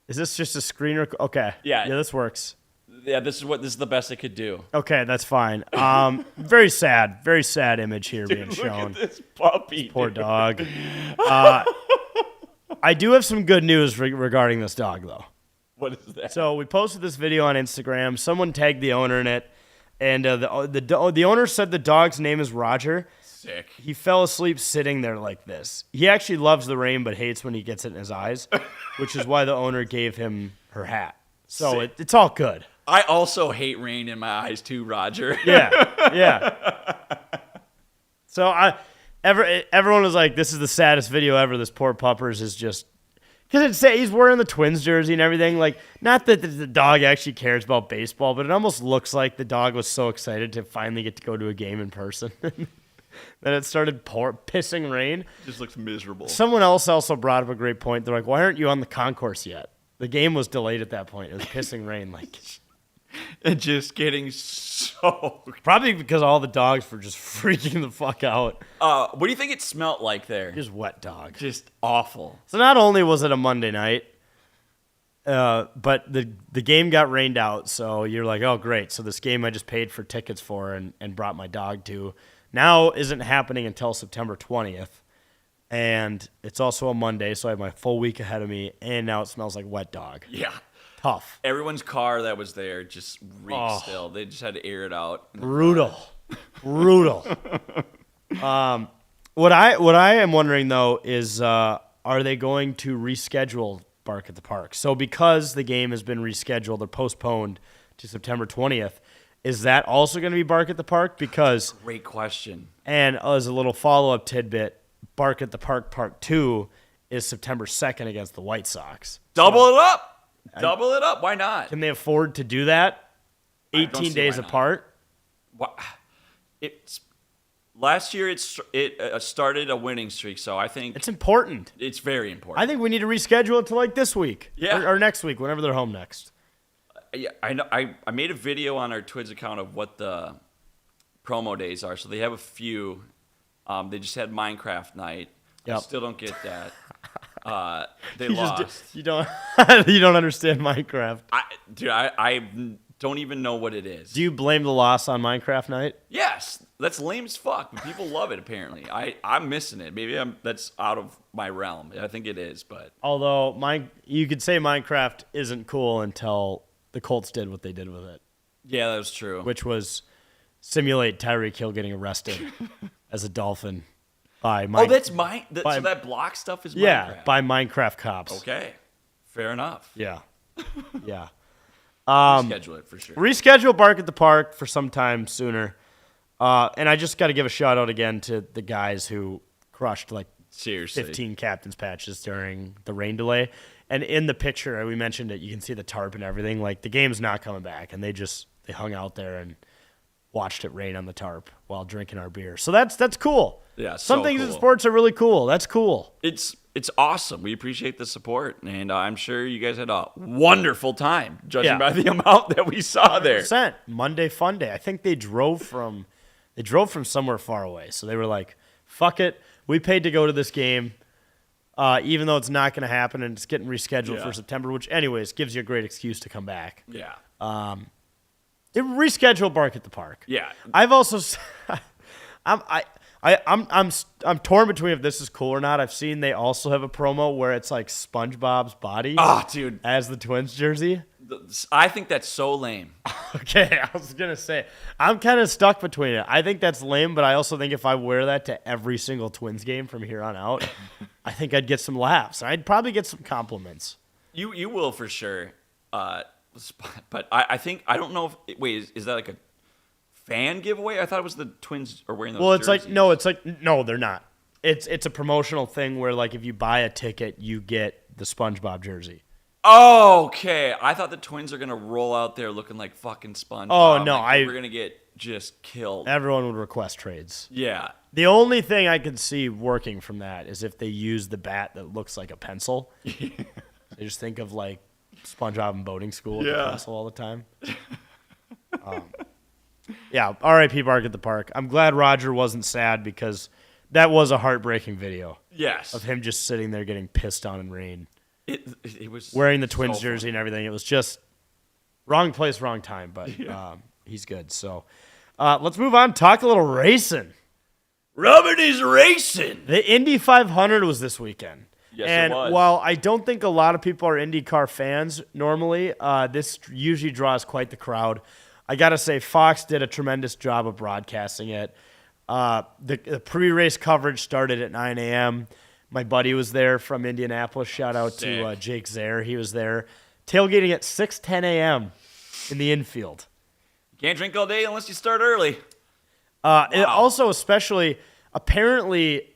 Is this just a screen okay? Yeah. this works. Yeah, this is the best I could do. Okay, that's fine. Very sad image here being shown. Look at this puppy. Poor dude. dog. I do have some good news regarding this dog, though. What is that? So we posted this video on Instagram. Someone tagged the owner in it, and the owner said the dog's name is Roger. Sick. He fell asleep sitting there like this. He actually loves the rain, but hates when he gets it in his eyes, which is why the owner gave him her hat. So it's all good. I also hate rain in my eyes too, Roger. Yeah. So everyone was like, "This is the saddest video ever." This poor puppers is just because he's wearing the Twins jersey and everything. Like, not that the dog actually cares about baseball, but it almost looks like the dog was so excited to finally get to go to a game in person that it started pissing rain. Just looks miserable. Someone else also brought up a great point. They're like, "Why aren't you on the concourse yet?" The game was delayed at that point. It was pissing rain, like. And just getting so. Probably because all the dogs were just freaking the fuck out. What do you think it smelled like there? Just wet dog. Just awful. So not only was it a Monday night, but the game got rained out. So you're like, oh, great. So this game I just paid for tickets for and brought my dog to now isn't happening until September 20th. And it's also a Monday, so I have my full week ahead of me. And now it smells like wet dog. Yeah. Tough. Everyone's car that was there just reeked Oh. still. They just had to air it out. Brutal. What I am wondering though is are they going to reschedule Bark at the Park. So because the game has been rescheduled or postponed to September 20th, is that also going to be Bark at the Park? Because, Great question. and as a little follow-up tidbit, Bark at the Park Part 2 is September 2nd against the White Sox. Double it up. Double it up. Why not? Can they afford to do that? I don't 18 see days why not. apart? It's last year. It started a winning streak, so I think It's important. it's very important. I think we need to reschedule it to like this week. Yeah. Or next week, whenever they're home next. Yeah, I know. I made a video on our Twids account of what the promo days are. So they have a few. They just had Minecraft night. I Yep. still don't get that. They You lost. you don't you don't understand Minecraft. I don't even know what it is. Do you blame the loss on Minecraft night? Yes, that's lame as fuck, but people love it apparently. I'm missing it. Maybe that's out of my realm. I think it is, but Although you could say Minecraft isn't cool until the Colts did what they did with it, yeah, that was true. which was simulate Tyreek Hill getting arrested as a dolphin by Oh, that's mine. by- So that block stuff is yeah, Minecraft. by Minecraft cops. Okay, fair enough. Yeah. Yeah. Schedule it for sure. Reschedule Bark at the Park for some time sooner. And I just got to give a shout out again to the guys who crushed like Seriously. 15 captain's patches during the rain delay. And in the picture, we mentioned it, you can see the tarp and everything. Like, the game's not coming back. And they hung out there and watched it rain on the tarp while drinking our beer. So that's cool. Yeah, Some so things in cool. sports are really cool. That's cool. It's awesome. We appreciate the support, and I'm sure you guys had a wonderful time, judging Yeah. by the amount that we saw there. Percent Monday Fun Day. I think they drove from somewhere far away. So they were like, fuck it. We paid to go to this game. Even though it's not going to happen and it's getting rescheduled Yeah. for September, which anyways gives you a great excuse to come back. Yeah. Reschedule Bark at the Park. Yeah. I've also, I'm torn between if this is cool or not. I've seen they also have a promo where it's like SpongeBob's body Oh, dude. as the Twins jersey. I think that's so lame. Okay, I was gonna say I'm kind of stuck between it. I think that's lame, but I also think if I wear that to every single Twins game from here on out, I think I'd get some laughs. I'd probably get some compliments. You will for sure. But I think, I don't know if, wait, is that like a fan giveaway? I thought it was the Twins are wearing those Well, it's jerseys. no, they're not. It's a promotional thing where like if you buy a ticket, you get the SpongeBob jersey. Oh, okay. I thought the Twins are going to roll out there looking like fucking SpongeBob. Oh, no, We're going to get just killed. Everyone would request trades. Yeah. The only thing I could see working from that is if they use the bat that looks like a pencil. They just think of like SpongeBob in boating school with the Yeah. pencil all the time. Yeah, R.I.P. Bark at the Park. I'm glad Roger wasn't sad because that was a heartbreaking video Yes. of him just sitting there getting pissed on in rain, It was wearing the so Twins fun. jersey and everything. It was just wrong place, wrong time, but he's good. So let's move on. Talk a little racing. Robert is racing. The Indy 500 was this weekend. Yes, it and was. while I don't think a lot of people are IndyCar fans normally, this usually draws quite the crowd. I got to say, Fox did a tremendous job of broadcasting it. The pre-race coverage started at 9 a.m. My buddy was there from Indianapolis. Shout out to Sick. Jake Zaire. He was there. Tailgating at 6:10 a.m. in the infield. Can't drink all day unless you start early. It also, especially, apparently,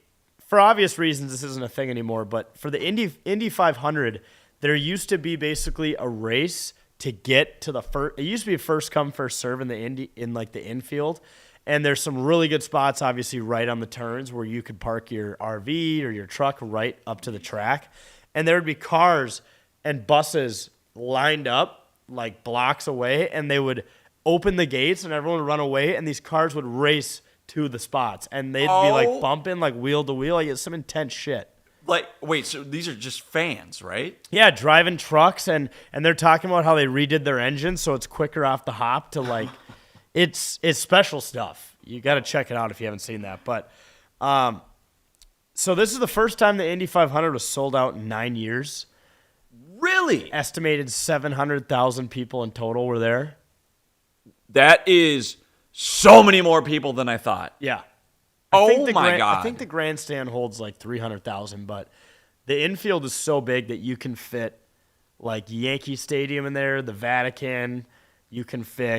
for obvious reasons, this isn't a thing anymore, but for the Indy 500, there used to be basically a race to get to the first. It used to be a first come, first serve in the infield. And there's some really good spots, obviously, right on the turns where you could park your RV or your truck right up to the track. And there would be cars and buses lined up like blocks away, and they would open the gates and everyone would run away, and these cars would race to the spots. And they'd be like bumping like wheel to wheel. Like, it's some intense shit. Like, wait, so these are just fans, right? Yeah, driving trucks, and they're talking about how they redid their engine so it's quicker off the hop to like – It's special stuff. You got to check it out if you haven't seen that. But so this is the first time the Indy 500 was sold out in 9 years. Really? Estimated 700,000 people in total were there. That is so many more people than I thought. Yeah. Oh I think my God. I think the grandstand holds like 300,000, but the infield is so big that you can fit like Yankee Stadium in there, the Vatican. You can fit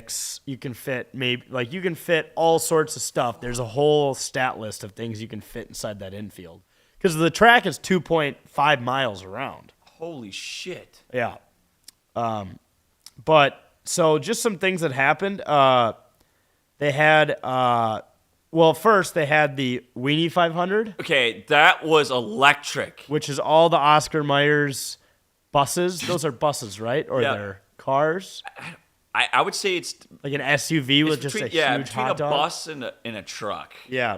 all sorts of stuff. There's a whole stat list of things you can fit inside that infield because the track is 2.5 miles around. Holy shit. Yeah. But so just some things that happened. They had first they had the Weenie 500, Okay, that was electric. which is all the Oscar Myers buses. Those are buses, right? Or Yeah. they're cars, I would say it's like an SUV with it's just between, a huge between hot a dog. bus and a truck. Yeah.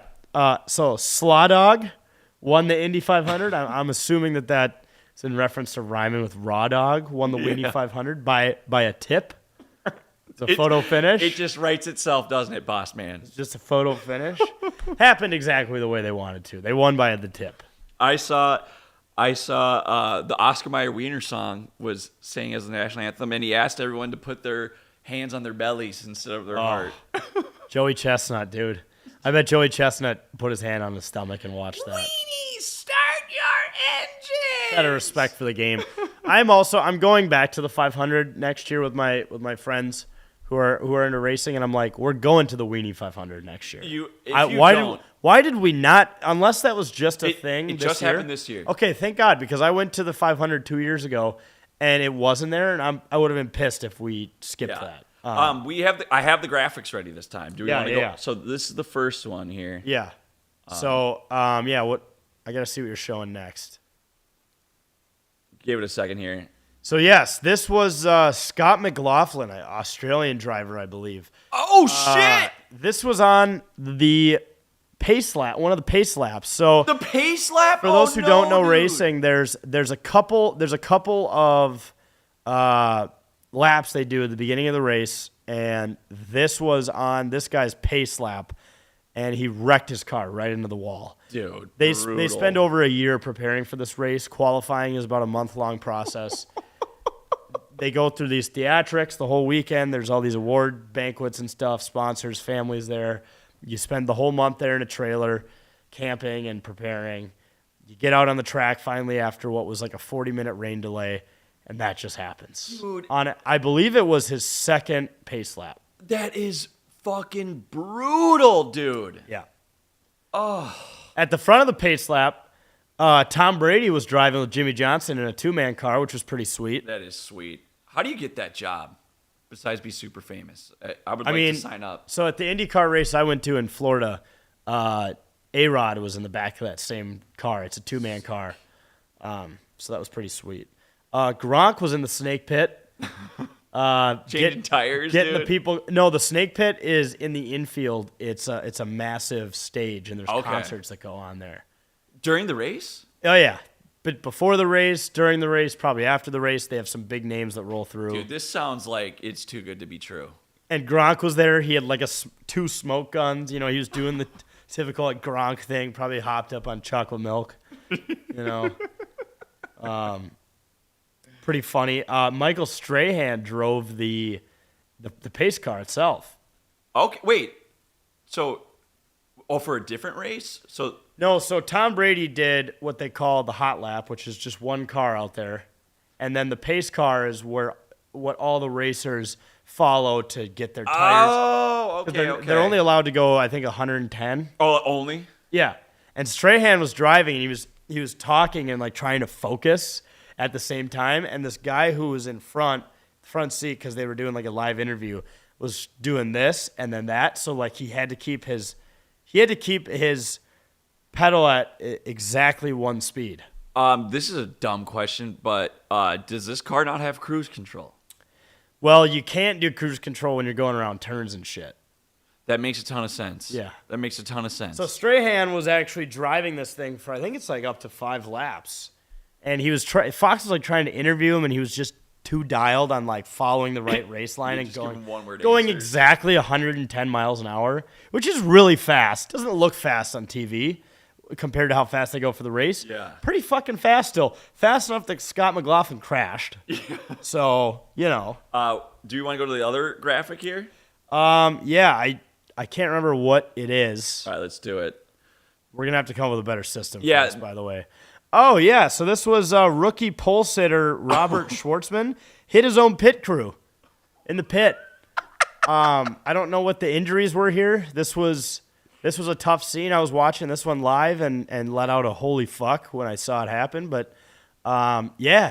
So Slaw Dog won the Indy 500. I'm assuming that's in reference to rhyming with Raw Dog. Won the Weenie 500 by a tip. It's a photo finish. It just writes itself, doesn't it, boss man? Just a photo finish. Happened exactly the way they wanted to. They won by the tip. I saw the Oscar Mayer Wiener song was sang as the national anthem, and he asked everyone to put their hands on their bellies instead of their heart. Joey Chestnut, dude. I bet Joey Chestnut put his hand on his stomach and watched that. Weenie, start your engine. Out of respect for the game. I'm going back to the 500 next year with my friends who are into racing, and I'm like, we're going to the Weenie 500 next year. Why did we not? Unless that was just a thing. It this just year? happened this year. Okay, thank God, because I went to the 500 2 years ago, and it wasn't there, and I would have been pissed if we skipped that. I have the graphics ready this time. Do we want to go? yeah. So this is the first one here. Yeah. What I got to see what you're showing next. Give it a second here. So yes, this was Scott McLaughlin, an Australian driver, I believe. Oh shit! This was on the pace lap, one of the pace laps. So The pace lap. for those who don't know dude. racing, there's a couple of laps they do at the beginning of the race, and this was on this guy's pace lap, and he wrecked his car right into the wall. Dude, They brutal. spend over a year preparing for this race. Qualifying is about a month-long process. They go through these theatrics the whole weekend. There's all these award banquets and stuff, sponsors, families there. You spend the whole month there in a trailer, camping and preparing. You get out on the track finally after what was like a 40-minute rain delay, and that just happens. Dude. I believe it was his second pace lap. That is fucking brutal, dude. Yeah. Oh. At the front of the pace lap, Tom Brady was driving with Jimmy Johnson in a two-man car, which was pretty sweet. That is sweet. How do you get that job? Besides be super famous, I would like to sign up. So at the IndyCar race I went to in Florida, A-Rod was in the back of that same car. It's a two-man car. So that was pretty sweet. Gronk was in the snake pit. Changing tires, getting dude. the people. No, the snake pit is in the infield. It's a massive stage, and there's concerts that go on there. During the race? Oh yeah, but before the race, during the race, probably after the race, they have some big names that roll through. Dude, this sounds like it's too good to be true. And Gronk was there. He had like two smoke guns. You know, he was doing the typical like Gronk thing. Probably hopped up on chocolate milk. You know, pretty funny. Michael Strahan drove the pace car itself. Okay, wait. So, for a different race? No, so Tom Brady did what they call the hot lap, which is just one car out there, and then the pace car is what all the racers follow to get their tires. Oh, okay, They're only allowed to go, I think, 110. Oh, only? Yeah, and Strahan was driving, and he was talking and like trying to focus at the same time, and this guy who was in front seat because they were doing like a live interview was doing this and then that, so like he had to keep his pedal at exactly one speed. This is a dumb question, but does this car not have cruise control? Well, you can't do cruise control when you're going around turns and shit. That makes a ton of sense. Yeah. That makes a ton of sense. So Strahan was actually driving this thing for, I think it's like up to 5 laps. And he was Fox was like trying to interview him, and he was just too dialed on like following the right race line and just give him one-word going answers. exactly 110 miles an hour, which is really fast. Doesn't look fast on TV compared to how fast they go for the race. Yeah. Pretty fucking fast still. Fast enough that Scott McLaughlin crashed. Yeah. So, you know. Do you want to go to the other graphic here? Yeah, I can't remember what it is. All right, let's do it. We're going to have to come up with a better system for Yeah. this, by the way. Oh, yeah. So this was rookie pole sitter Robert Schwartzman hit his own pit crew in the pit. I don't know what the injuries were here. This was a tough scene. I was watching this one live and let out a holy fuck when I saw it happen. But,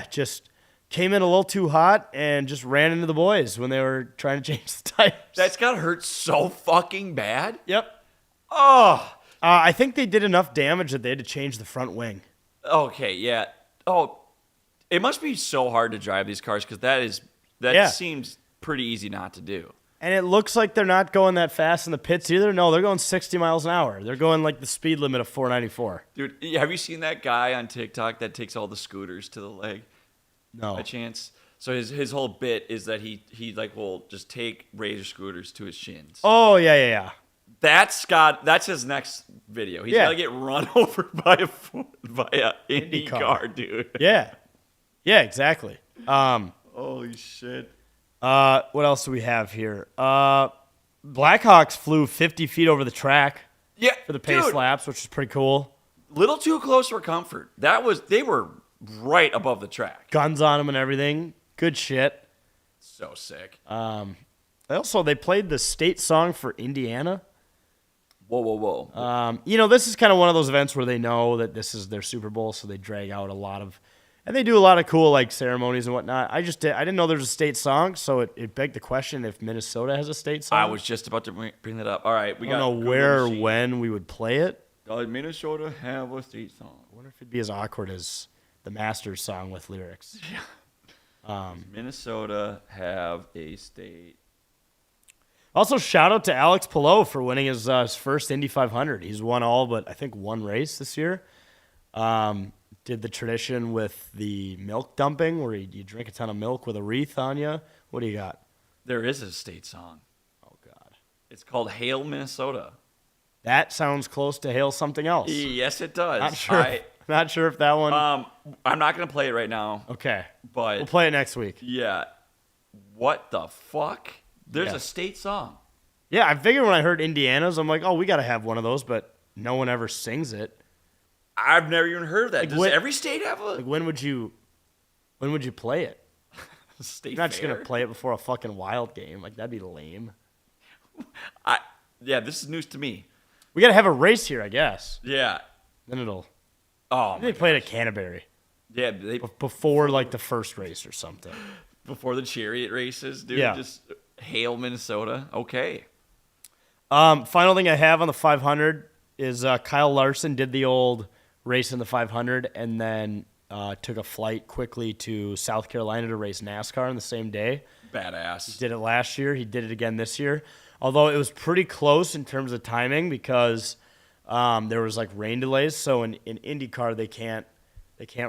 just came in a little too hot and just ran into the boys when they were trying to change the tires. That's got to hurt so fucking bad. Yep. Oh. I think they did enough damage that they had to change the front wing. Okay, yeah. Oh, it must be so hard to drive these cars because that Yeah. seems pretty easy not to do. And it looks like they're not going that fast in the pits either. No, they're going 60 miles an hour. They're going like the speed limit of 494. Dude, have you seen that guy on TikTok that takes all the scooters to the leg? No. By chance? So his whole bit is that he will just take razor scooters to his shins. Oh, yeah. That's his next video. He's Yeah. got to get run over by a Indy car, dude. Yeah. Yeah, exactly. Holy shit. What else do we have here? Blackhawks flew 50 feet over the track Yeah, for the pace dude, laps, which is pretty cool. little too close for comfort. They were right above the track. Guns on them and everything. Good shit. So sick. They played the state song for Indiana. Whoa. This is kind of one of those events where they know that this is their Super Bowl, so they drag out and they do a lot of cool like ceremonies and whatnot. I didn't know there was a state song, so it begged the question if Minnesota has a state song. I was just about to bring that up. All right, I don't know where or when we would play it. Does Minnesota have a state song? I wonder if it'd be as awkward as the Masters song with lyrics. Minnesota have a state. Also, shout out to Alex Pwhl for winning his first Indy 500. He's won all but I think one race this year. Did the tradition with the milk dumping where you drink a ton of milk with a wreath on you. What do you got? There is a state song. Oh, God. It's called Hail Minnesota. That sounds close to Hail something else. Yes, it does. Not sure if that one. I'm not going to play it right now. Okay. But We'll play it next week. yeah. What the fuck? There's Yeah. a state song. Yeah, I figured when I heard Indiana's, I'm like, oh, we got to have one of those, but no one ever sings it. I've never even heard of that. Like, Does what- every state have a Like, when would you play it? state You're not just fair? going to play it before a fucking Wild game. Like, that'd be lame. This is news to me. We got to have a race here, I guess. Yeah. Then it'll. Oh, They played at Canterbury yeah. before, like, the first race or something. Before the chariot races, dude. Yeah. Just hail Minnesota. Okay. Final thing I have on the 500 is Kyle Larson did the old race in the 500 and then took a flight quickly to South Carolina to race NASCAR on the same day. Badass. Did it last year. He did it again this year. Although it was pretty close in terms of timing because there was like rain delays. So in IndyCar they can't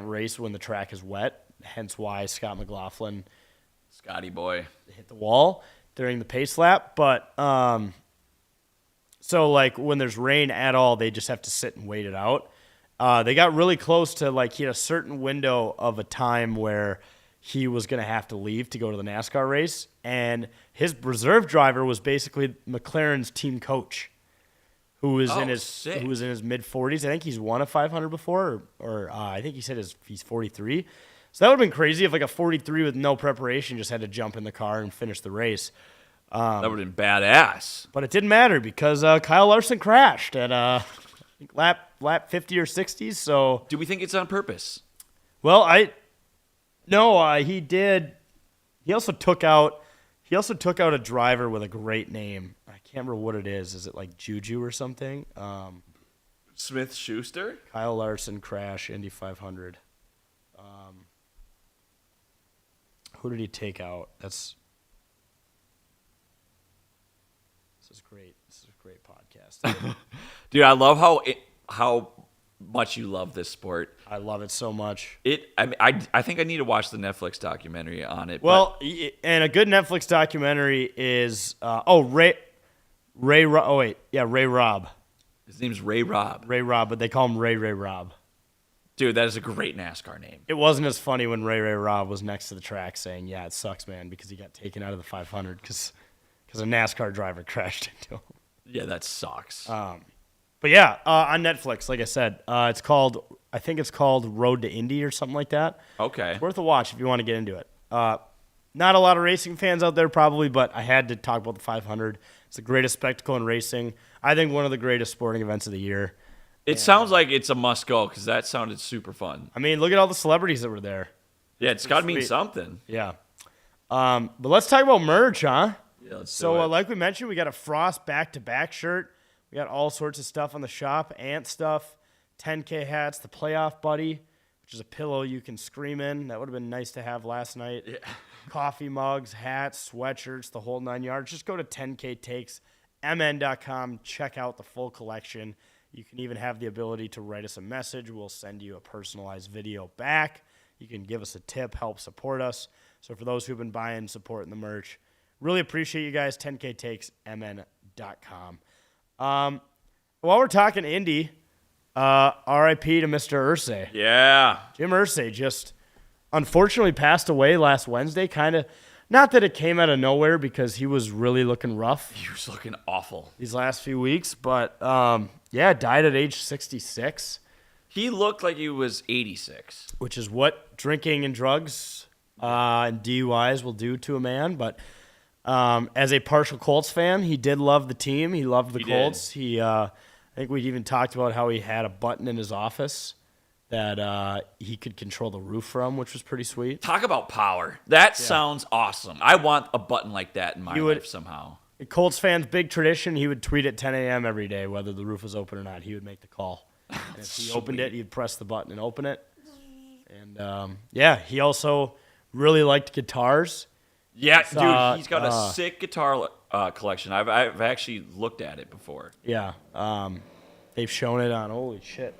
race when the track is wet. Hence why Scott McLaughlin Scotty boy. hit the wall during the pace lap. But so like when there's rain at all, they just have to sit and wait it out. They got really close to like he had a certain window of a time where he was going to have to leave to go to the NASCAR race. And his reserve driver was basically McLaren's team coach, who was in his sick. mid 40s. I think he's won a 500 before, or I think he said he's 43. So that would have been crazy if like a 43 with no preparation just had to jump in the car and finish the race. That would have been badass. But it didn't matter because Kyle Larson crashed at I think lap 50 or 60. So Do we think it's on purpose? well, he did. He also took out a driver with a great name. I can't remember what it is. Is it like Juju or something? Smith Schuster? Kyle Larson crash Indy 500. Who did he take out? This is great. This is a great podcast. Dude, I love how much you love this sport. I love it so much. I think I need to watch the Netflix documentary on it. Well, and a good Netflix documentary is Ray Robb. his name's Ray Robb. Ray Robb, but they call him Ray Robb. Dude, that is a great NASCAR name. It wasn't as funny when Ray Robb was next to the track saying, "Yeah, it sucks, man," because he got taken out of the 500 because a NASCAR driver crashed into him. Yeah, that sucks. But yeah, on Netflix, like I said, I think it's called Road to Indy or something like that. Okay. It's worth a watch if you want to get into it. Not a lot of racing fans out there probably, but I had to talk about the 500. It's the greatest spectacle in racing. I think one of the greatest sporting events of the year. It sounds like it's a must go because that sounded super fun. I mean, look at all the celebrities that were there. Yeah, it's got to mean Sweet. something. Yeah. But let's talk about merch, huh? Yeah, let's So, do it. like we mentioned, we got a Frost back-to-back shirt. We got all sorts of stuff on the shop, Ant stuff, 10K hats, the Playoff Buddy, which is a pillow you can scream in. That would have been nice to have last night. Yeah. Coffee mugs, hats, sweatshirts, the whole 9 yards. Just go to 10ktakesmn.com, check out the full collection. You can even have the ability to write us a message. We'll send you a personalized video back. You can give us a tip, help support us. So for those who've been buying, supporting the merch, really appreciate you guys, 10ktakesmn.com. While we're talking Indy, RIP to Mr. Irsay. Yeah. Jim Irsay just unfortunately passed away last Wednesday. Kind of, not that it came out of nowhere because he was really looking rough He was looking awful. these last few weeks, but yeah, died at age 66, He looked like he was 86. which is what drinking and drugs and DUIs will do to a man. But as a partial Colts fan, he did love the team. He loved the He Colts. I think we even talked about how he had a button in his office that he could control the roof from, which was pretty sweet. Talk about power. That sounds awesome. I want a button like that in my You would- life somehow. A Colts fans' big tradition, he would tweet at 10 a.m. every day, whether the roof was open or not. He would make the call. And if he opened it, he'd press the button and open it. And, yeah, he also really liked guitars. Yeah, saw, dude, he's got a sick guitar collection. I've actually looked at it before. Yeah. They've shown it on, holy shit,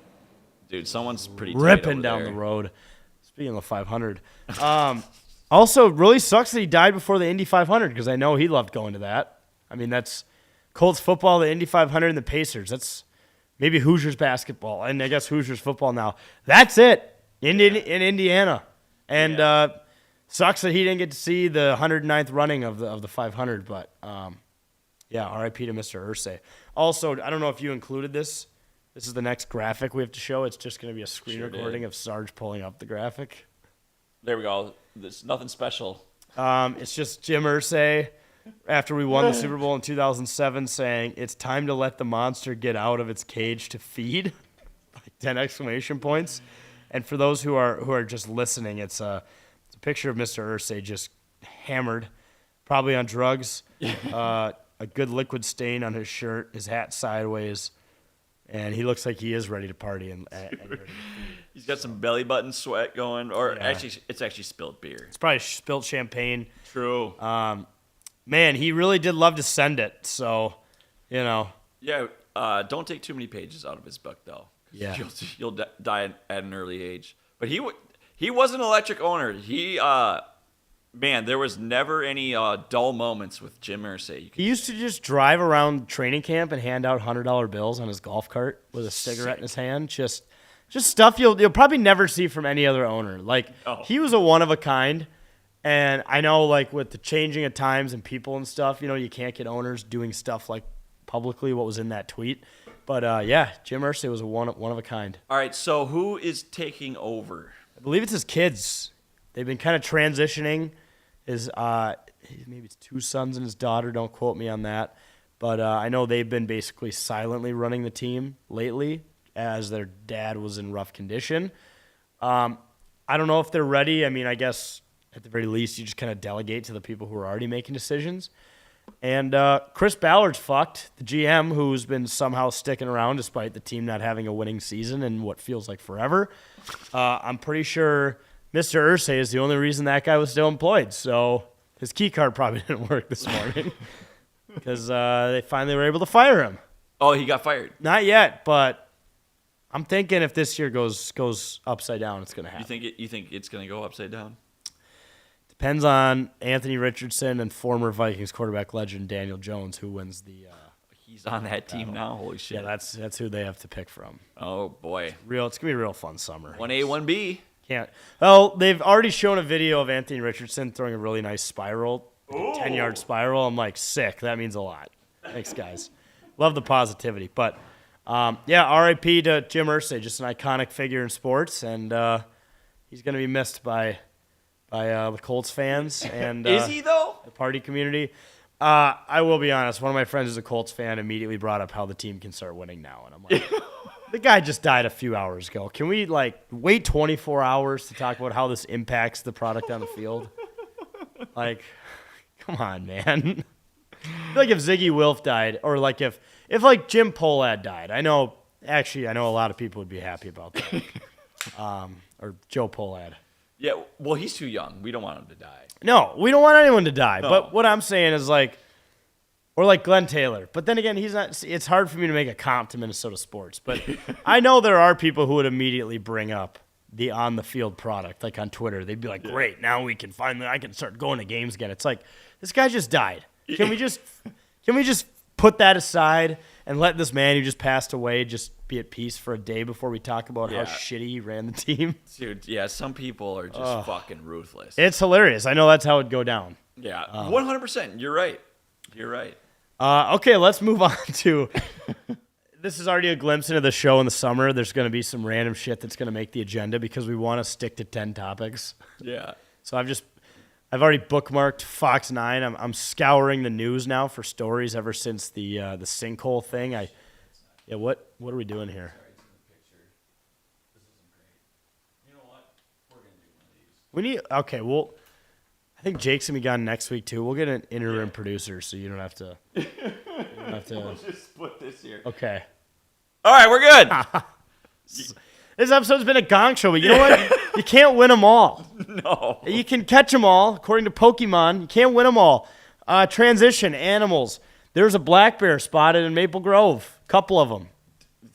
Dude, someone's pretty tight ripping over down there. the road. Speaking of the 500. Also, really sucks that he died before the Indy 500 because I know he loved going to that. I mean, that's Colts football, the Indy 500, and the Pacers. That's maybe Hoosiers basketball, and I guess Hoosiers football now. That's it in Indiana. And sucks that he didn't get to see the 109th running of the 500. But, yeah, RIP to Mr. Irsay. Also, I don't know if you included this. This is the next graphic we have to show. It's just going to be a screen Sure recording did. of Sarge pulling up the graphic. There we go. There's nothing special. It's just Jim Irsay after we won the Super Bowl in 2007 saying, "It's time to let the monster get out of its cage to feed." Like 10 exclamation points. And for those who are just listening, it's a picture of Mr. Irsay just hammered, probably on drugs, a good liquid stain on his shirt, his hat sideways, and he looks like he is ready to party and ready to feed. He's got some belly button sweat going, or Yeah. actually, it's actually spilled beer. It's probably spilled champagne. True. Man, he really did love to send it. So, you know, Yeah. Don't take too many pages out of his book, though. Yeah. You'll die at an early age. But he was an electric owner. Man, there was never any dull moments with Jim Irsay. he used to just drive around training camp and hand out $100 bills on his golf cart with a cigarette in his hand. Just stuff you'll probably never see from any other owner. Like, he was a one of a kind. And I know, like, with the changing of times and people and stuff, you know, you can't get owners doing stuff like publicly what was in that tweet. But, yeah, Jim Irsay was a one of a kind. All right, so who is taking over? I believe it's his kids. They've been kind of transitioning. Maybe it's 2 sons and his daughter. Don't quote me on that. But I know they've been basically silently running the team lately as their dad was in rough condition. I don't know if they're ready. I mean, I guess at the very least you just kind of delegate to the people who are already making decisions. And Chris Ballard's fucked, the GM, who's been somehow sticking around despite the team not having a winning season in what feels like forever. I'm pretty sure Mr. Irsay is the only reason that guy was still employed. So his key card probably didn't work this morning because they finally were able to fire him. Oh, he got fired. Not yet, but I'm thinking if this year goes upside down, it's going to happen. You think it's going to go upside down? Depends on Anthony Richardson and former Vikings quarterback legend Daniel Jones, who wins the. He's on that team now. Holy shit. Yeah, that's who they have to pick from. Oh boy. It's gonna be a real fun summer. 1A, 1B. Can't. Well, they've already shown a video of Anthony Richardson throwing a really nice spiral, like a 10-yard spiral. I'm like, sick. That means a lot. Thanks, guys. Love the positivity. But RIP to Jim Irsay, just an iconic figure in sports, and he's going to be missed by the Colts fans and Is he though? the party community. I will be honest. One of my friends is a Colts fan. Immediately brought up how the team can start winning now, and I'm like, the guy just died a few hours ago. Can we wait 24 hours to talk about how this impacts the product on the field? Like, come on, man. I feel like if Ziggy Wilf died, or if Jim Pwhl died, I know a lot of people would be happy about that. Or Joe Pwhl. Yeah, well, he's too young. We don't want him to die. No, we don't want anyone to die. No. But what I'm saying is or Glenn Taylor. But then again, he's not. It's hard for me to make a comp to Minnesota sports. But I know there are people who would immediately bring up the on the field product, like on Twitter. They'd be like, "Great, now I can start going to games again." It's like, this guy just died. Can we just put that aside and let this man who just passed away just be at peace for a day before we talk about how shitty he ran the team? Dude, yeah, some people are just fucking ruthless. It's hilarious. I know that's how it'd go down. Yeah, 100%. You're right. Okay, let's move on to this is already a glimpse into the show in the summer. There's going to be some random shit that's going to make the agenda because we want to stick to 10 topics. Yeah. So I've already bookmarked Fox 9. I'm scouring the news now for stories ever since the sinkhole thing. What are we doing here? We need well, I think Jake's gonna be gone next week too. We'll get an interim producer so you don't have to. We'll just split this here. Okay. All right, we're good. This episode's been a gong show, but you know what? You can't win them all. No. You can catch them all, according to Pokemon. You can't win them all. Transition, animals. There's a black bear spotted in Maple Grove. Couple of them.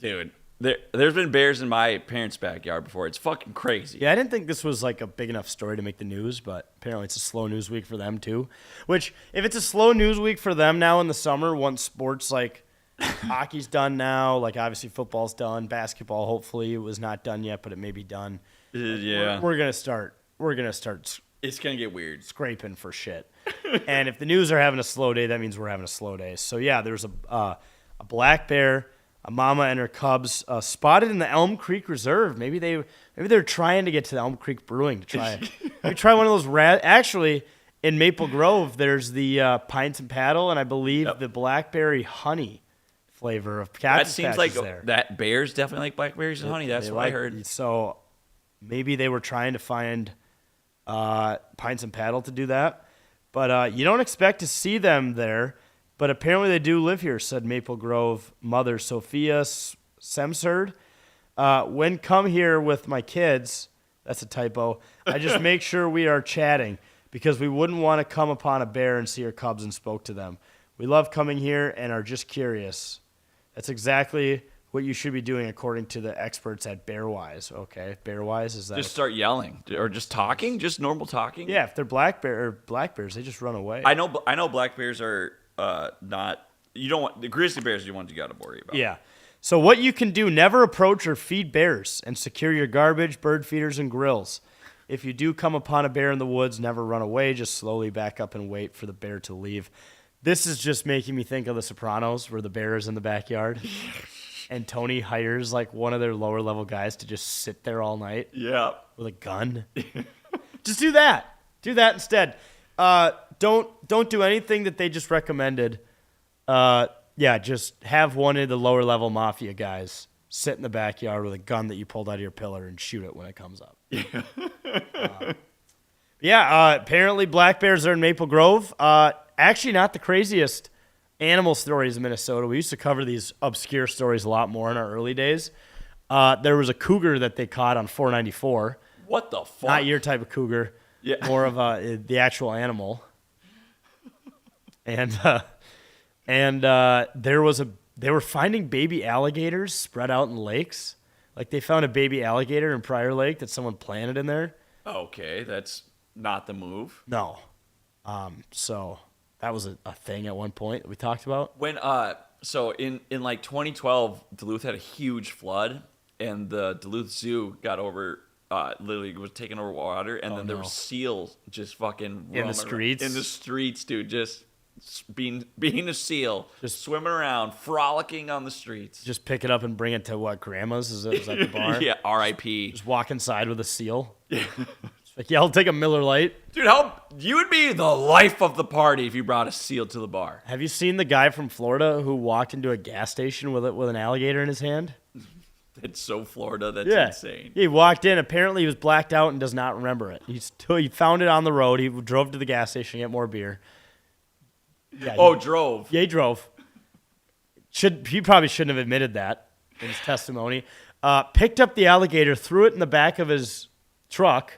Dude, there's been bears in my parents' backyard before. It's fucking crazy. Yeah, I didn't think this was a big enough story to make the news, but apparently it's a slow news week for them too. Which, if it's a slow news week for them now in the summer, once sports hockey's done now, obviously football's done, basketball hopefully it was not done yet, but it may be done. Yeah. We're gonna start It's going to get weird. scraping for shit. And if the news are having a slow day, that means we're having a slow day. So yeah, there's a black bear, a mama and her cubs spotted in the Elm Creek Reserve. Maybe they're trying to get to the Elm Creek Brewing to try one of those Actually, in Maple Grove, there's the Pints and Paddle, and I believe the blackberry honey flavor of Cactus That seems Patch like there. that bears definitely like blackberries and honey. That's what I heard. So maybe they were trying to find Pints and Paddle to do that. But you don't expect to see them there. But apparently they do live here, said Maple Grove mother Sophia Semserd. When come here with my kids, that's a typo, I just make sure we are chatting because we wouldn't want to come upon a bear and see her cubs and spoke to them. We love coming here and are just curious. That's exactly what you should be doing according to the experts at Bearwise. Okay, Bearwise is that? Just start yelling or just talking, just normal talking. Yeah, if they're black bears, they just run away. I know black bears are not. You don't want the grizzly bears. You got to worry about. Yeah. So what you can do: never approach or feed bears, and secure your garbage, bird feeders, and grills. If you do come upon a bear in the woods, never run away. Just slowly back up and wait for the bear to leave. This is just making me think of The Sopranos, where the bear is in the backyard, and Tony hires one of their lower level guys to just sit there all night. Yeah. With a gun. Just do that. Do that instead. Don't do anything that they just recommended. Just have one of the lower level mafia guys sit in the backyard with a gun that you pulled out of your pillar and shoot it when it comes up. Apparently black bears are in Maple Grove. Actually not the craziest animal stories in Minnesota. We used to cover these obscure stories a lot more in our early days. There was a cougar that they caught on 494. What the fuck? Not your type of cougar. Yeah. More of the actual animal. And they were finding baby alligators spread out in lakes. They found a baby alligator in Prior Lake that someone planted in there. Okay, that's not the move. No. So that was a thing at one point that we talked about. When so in 2012, Duluth had a huge flood, and the Duluth Zoo got over. Literally was taken over water, and then there were seals just fucking in the streets. In the streets, dude. Just being a seal, just swimming around, frolicking on the streets. Just pick it up and bring it to what, grandma's? Is that the bar? Yeah, R.I.P. Just walk inside with a seal. Like, yeah, I'll take a Miller Lite. Dude, you would be the life of the party if you brought a seal to the bar. Have you seen the guy from Florida who walked into a gas station with an alligator in his hand? It's so Florida. That's insane. He walked in. Apparently, he was blacked out and does not remember it. He found it on the road. He drove to the gas station to get more beer. Yeah, drove. Yeah, he drove. He probably shouldn't have admitted that in his testimony. Picked up the alligator, threw it in the back of his truck,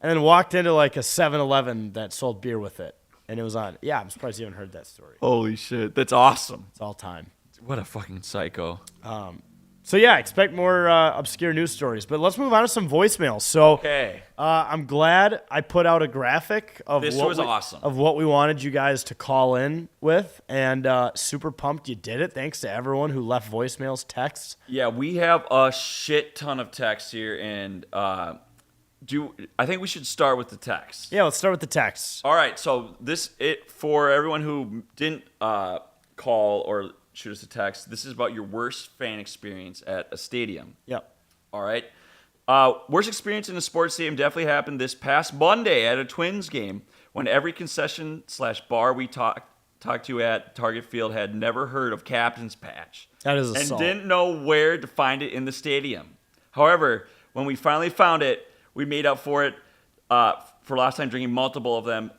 and then walked into like a 7-Eleven that sold beer with it. And it was on. Yeah, I'm surprised you haven't heard that story. Holy shit. That's awesome. It's all time. What a fucking psycho. So, yeah, expect more obscure news stories. But let's move on to some voicemails. So, Okay. I'm glad I put out a graphic of awesome. of what we wanted you guys to call in with. And super pumped you did it. Thanks to everyone who left voicemails, texts. Yeah, we have a shit ton of texts here, and I think we should start with the text. Yeah, let's start with the texts. All right, so for everyone who didn't call or shoot us a text. This is about your worst fan experience at a stadium. Yep. All right. Worst experience in a sports stadium definitely happened this past Monday at a Twins game when every concession/bar we talked to at Target Field had never heard of Captain's Patch. That is and assault. Didn't know where to find it in the stadium. However, when we finally found it, we made up for it for last time drinking multiple of them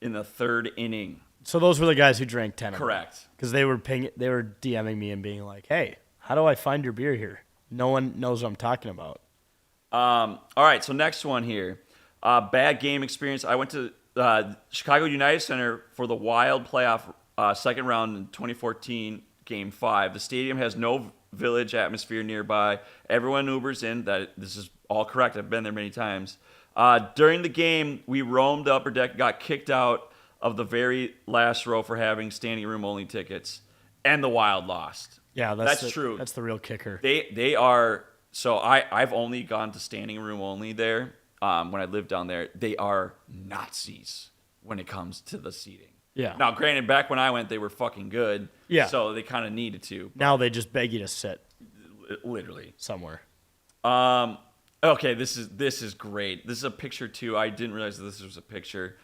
in the third inning. So those were the guys who drank 10 of them. Correct. Because they were DMing me and being like, hey, how do I find your beer here? No one knows what I'm talking about. All right, so next one here. Bad game experience. I went to Chicago United Center for the Wild playoff second round in 2014, Game 5. The stadium has no village atmosphere nearby. Everyone Ubers in. This is all correct. I've been there many times. During the game, we roamed the upper deck, got kicked out of the very last row for having standing room only tickets, and the Wild lost. Yeah, that's true. That's the real kicker. They are. So I've only gone to standing room only there when I lived down there. They are Nazis when it comes to the seating. Yeah. Now, granted, back when I went, they were fucking good. Yeah. So they kind of needed to. Now they just beg you to sit Literally. somewhere. Okay, this is great. This is a picture too. I didn't realize that this was a picture.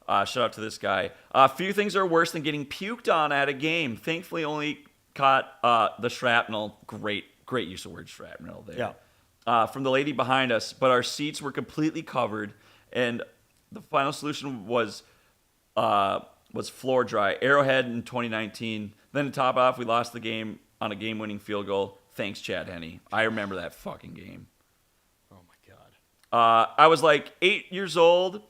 Shout out to this guy. A few things are worse than getting puked on at a game. Thankfully, only caught the shrapnel. Great use of word shrapnel there. Yeah. From the lady behind us, but our seats were completely covered, and the final solution was floor dry. Arrowhead in 2019. Then to top off, we lost the game on a game-winning field goal. Thanks, Chad Henne. I remember that fucking game. Oh, my God. I was like 8 years old,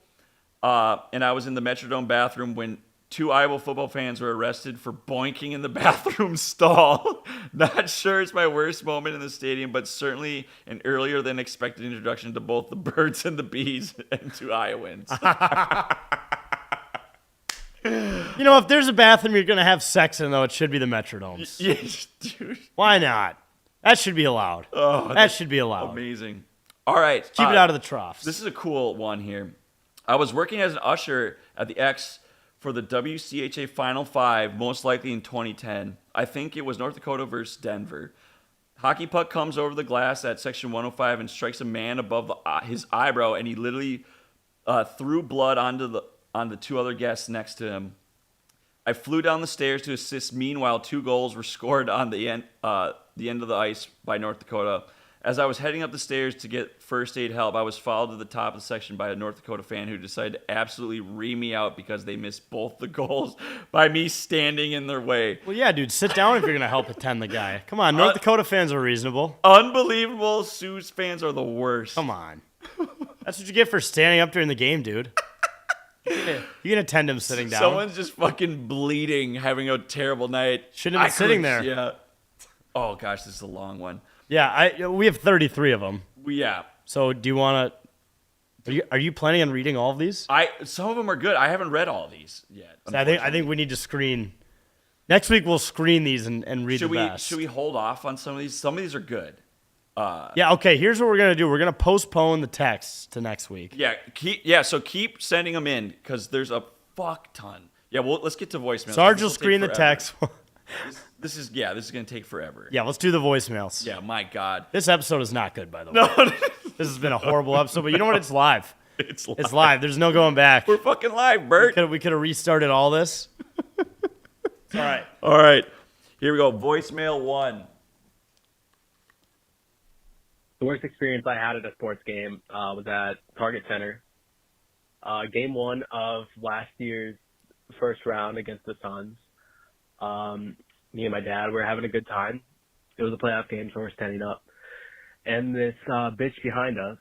and I was in the Metrodome bathroom when 2 Iowa football fans were arrested for boinking in the bathroom stall. Not sure it's my worst moment in the stadium, but certainly an earlier than expected introduction to both the birds and the bees and to Iowans. You know, if there's a bathroom you're going to have sex in, though, it should be the Metrodomes. Yes, dude. Why not? That should be allowed. Oh, that should be allowed. Amazing. All right. Keep it out of the troughs. This is a cool one here. I was working as an usher at the X for the WCHA Final 5, most likely in 2010. I think it was North Dakota versus Denver. Hockey puck comes over the glass at section 105 and strikes a man above his eyebrow, and he literally threw blood on the 2 other guests next to him. I flew down the stairs to assist. Meanwhile, 2 goals were scored on the end of the ice by North Dakota. As I was heading up the stairs to get first aid help, I was followed to the top of the section by a North Dakota fan who decided to absolutely ream me out because they missed both the goals by me standing in their way. Well, yeah, dude, sit down if you're going to help attend the guy. Come on, North Dakota fans are reasonable. Unbelievable. Sioux fans are the worst. Come on. That's what you get for standing up during the game, dude. You can attend him sitting down. Someone's just fucking bleeding, having a terrible night. Shouldn't have been sitting there. Yeah. Oh, gosh, this is a long one. Yeah, we have 33 of them. Yeah. So do you want to? Are you planning on reading all of these? Some of them are good. I haven't read all these yet. So I think we need to screen. Next week we'll screen these and read the best. Should we hold off on some of these? Some of these are good. Yeah. Okay. Here's what we're gonna do. We're gonna postpone the texts to next week. Yeah. So keep sending them in because there's a fuck ton. Yeah, well, let's get to voicemails. Sarge This will take screen the forever. text. This is going to take forever. Yeah, let's do the voicemails. Yeah, my God. This episode is not good, by the way. This has been a horrible episode, but you know what? It's live. It's live. It's live. There's no going back. We're fucking live, Bert. We could have restarted all this. It's all right. All right. Here we go. Voicemail 1. The worst experience I had at a sports game was at Target Center. Game 1 of last year's first round against the Suns. Me and my dad were having a good time. It was a playoff game, so we're standing up. And this bitch behind us,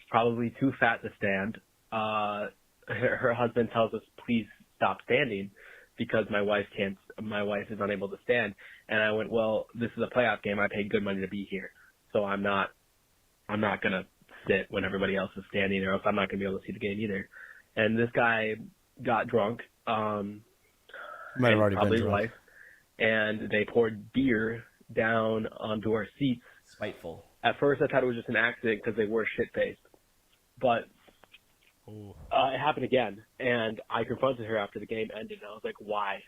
probably too fat to stand, her husband tells us, please stop standing because my wife is unable to stand. And I went, well, this is a playoff game. I paid good money to be here. So I'm not going to sit when everybody else is standing, or else I'm not going to be able to see the game either. And this guy got drunk. Might have already probably been drunk. his wife, and they poured beer down onto our seats. Spiteful. At first, I thought it was just an accident because they were shit-faced. But it happened again, and I confronted her after the game ended, and I was like, why?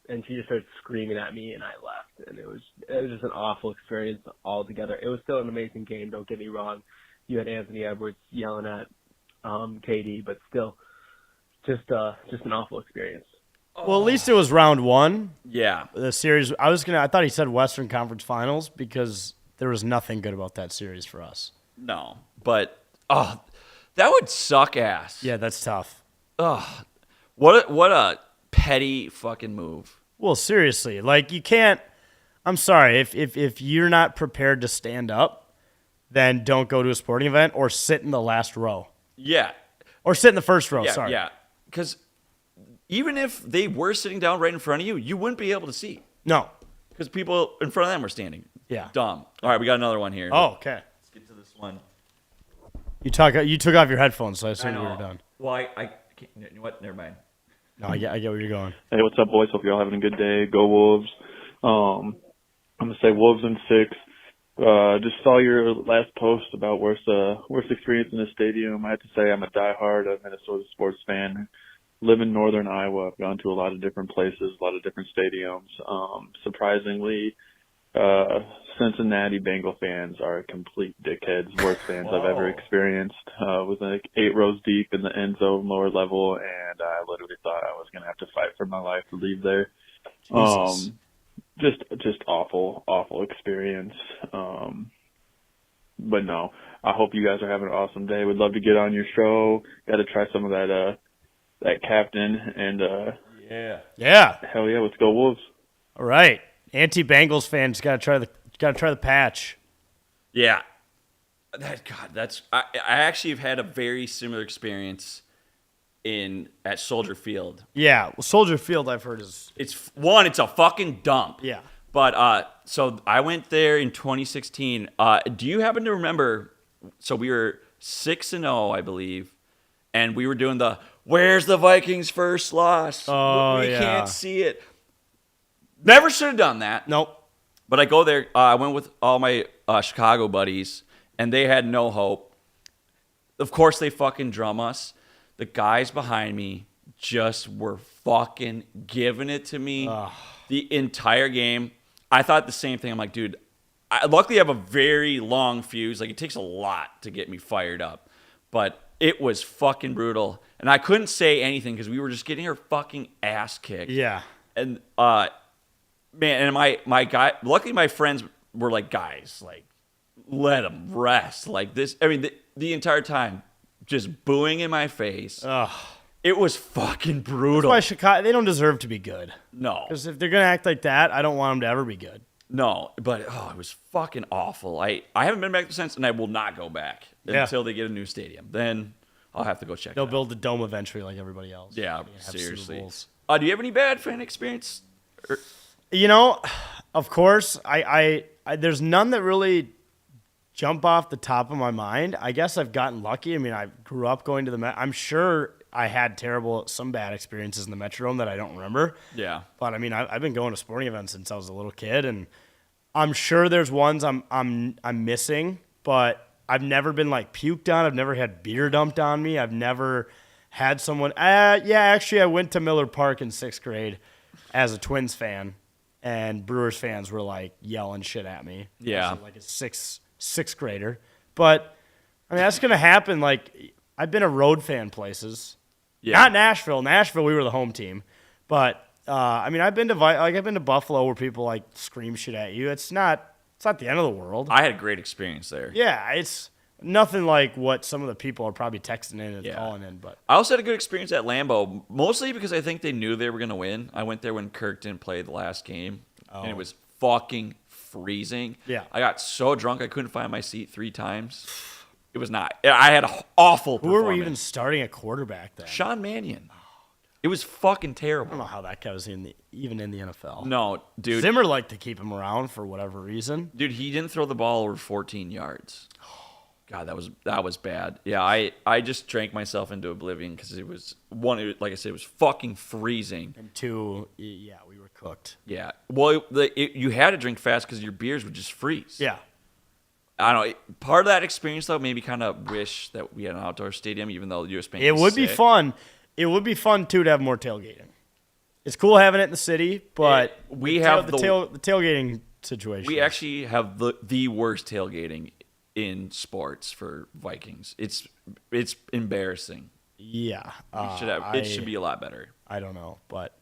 And she just started screaming at me, and I left. And it was just an awful experience altogether. It was still an amazing game, don't get me wrong. You had Anthony Edwards yelling at KD, but still, just an awful experience. Well, at least it was round 1. Yeah. The series. I thought he said Western Conference Finals because there was nothing good about that series for us. No. But, that would suck ass. Yeah, that's tough. What a petty fucking move. Well, seriously, like you can't. I'm sorry if you're not prepared to stand up, then don't go to a sporting event or sit in the last row Yeah. or sit in the first row. Yeah, sorry. yeah. Because even if they were sitting down right in front of you, you wouldn't be able to see. No. Because people in front of them were standing. Yeah. Dumb. All right, we got another one here. Oh, okay. Let's get to this one. You took off your headphones, so I assumed we were done. Well, I can't. You know what? Never mind. No, I get where you're going. Hey, what's up, boys? Hope you're all having a good day. Go Wolves. I'm gonna say Wolves in 6. Just saw your last post about worst experience in the stadium. I have to say I'm a diehard Minnesota sports fan. Live in northern Iowa. I've gone to a lot of different places, a lot of different stadiums. Surprisingly, Cincinnati Bengal fans are complete dickheads. Worst fans I've ever experienced. Was like 8 rows deep in the end zone, lower level, and I literally thought I was gonna have to fight for my life to leave there. Jesus. Just awful experience. But no, I hope you guys are having an awesome day. Would love to get on your show. Got to try some of that captain, and Yeah. hell yeah, let's go Wolves. All right. Anti-Bengals fans got to try the patch. Yeah. I actually have had a very similar experience at Soldier Field. Yeah. Well, Soldier Field, I've heard is. It's a fucking dump. Yeah. But so I went there in 2016. Do you happen to remember? So we were 6-0, I believe, and we were doing the "Where's the Vikings' first loss?" Oh, we yeah. can't see it. Never should have done that. Nope. But I go there. I went with all my Chicago buddies, and they had no hope. Of course, they fucking drum us. The guys behind me just were fucking giving it to me the entire game. I thought the same thing. I'm like, dude, luckily I have a very long fuse. Like, it takes a lot to get me fired up. But it was fucking brutal. And I couldn't say anything because we were just getting our fucking ass kicked. Yeah. And, man, and my guy, luckily my friends were like, guys, like, let them rest. Like this, I mean, the entire time, just booing in my face. Ugh. It was fucking That's brutal. why Chicago, they don't deserve to be good. No. Because if they're going to act like that, I don't want them to ever be good. No, but it was fucking awful. I haven't been back since, and I will not go back until they get a new stadium. Then I'll have to go check They'll it out. build the dome eventually like everybody else. Yeah, Have Super seriously. Bowls. Do you have any bad fan experience? You know, of course, I there's none that really jump off the top of my mind. I guess I've gotten lucky. I mean, I grew up going to the Met. I'm sure I had some bad experiences in the Metrodome that I don't remember. Yeah. But I mean, I've been going to sporting events since I was a little kid, and I'm sure there's ones I'm missing. But I've never been like puked on. I've never had beer dumped on me. I've never had someone. Actually, I went to Miller Park in 6th grade as a Twins fan, and Brewers fans were like yelling shit at me. Yeah. I was, like a sixth grader. But I mean, that's gonna happen. Like, I've been a road fan places. Yeah. Not Nashville. Nashville, we were the home team. But I mean, I've been to Buffalo where people like scream shit at you. It's not the end of the world. I had a great experience there. Yeah, it's nothing like what some of the people are probably texting in and Yeah. calling in. But I also had a good experience at Lambeau, mostly because I think they knew they were going to win. I went there when Kirk didn't play the last game, and it was fucking freezing. Yeah. I got so drunk I couldn't find my seat 3 times. It was not. I had an awful who performance. were we even starting at quarterback then? Sean Mannion. It was fucking I don't terrible. know how that guy was even in the NFL. No, dude. Zimmer liked to keep him around for whatever reason. Dude, he didn't throw the ball over 14 yards. God, that was bad. Yeah, I just drank myself into oblivion because it was like I said, it was fucking freezing. And 2, yeah, we were cooked. Yeah. Well, you had to drink fast because your beers would just freeze. Yeah. I don't know. Part of that experience, though, made me kind of wish that we had an outdoor stadium, even though the U.S. Bank It is would be sick. fun. It would be fun, too, to have more tailgating. It's cool having it in the city, but We have the tailgating situation. We actually have the worst tailgating in sports for Vikings. It's embarrassing. Yeah. It should be a lot better. I don't know, but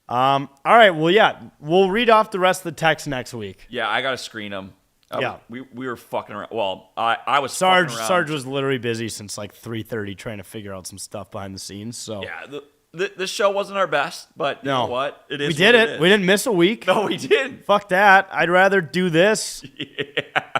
all right. Well, yeah, we'll read off the rest of the text next week. Yeah, I got to screen them. Yeah. We were fucking around. Well, I was Sarge fucking around. Sarge was literally busy since like 3:30 trying to figure out some stuff behind the scenes. So Yeah, this show wasn't our best, but you know what? It is. we did what it. We didn't miss a week. No, we didn't. Fuck that. I'd rather do this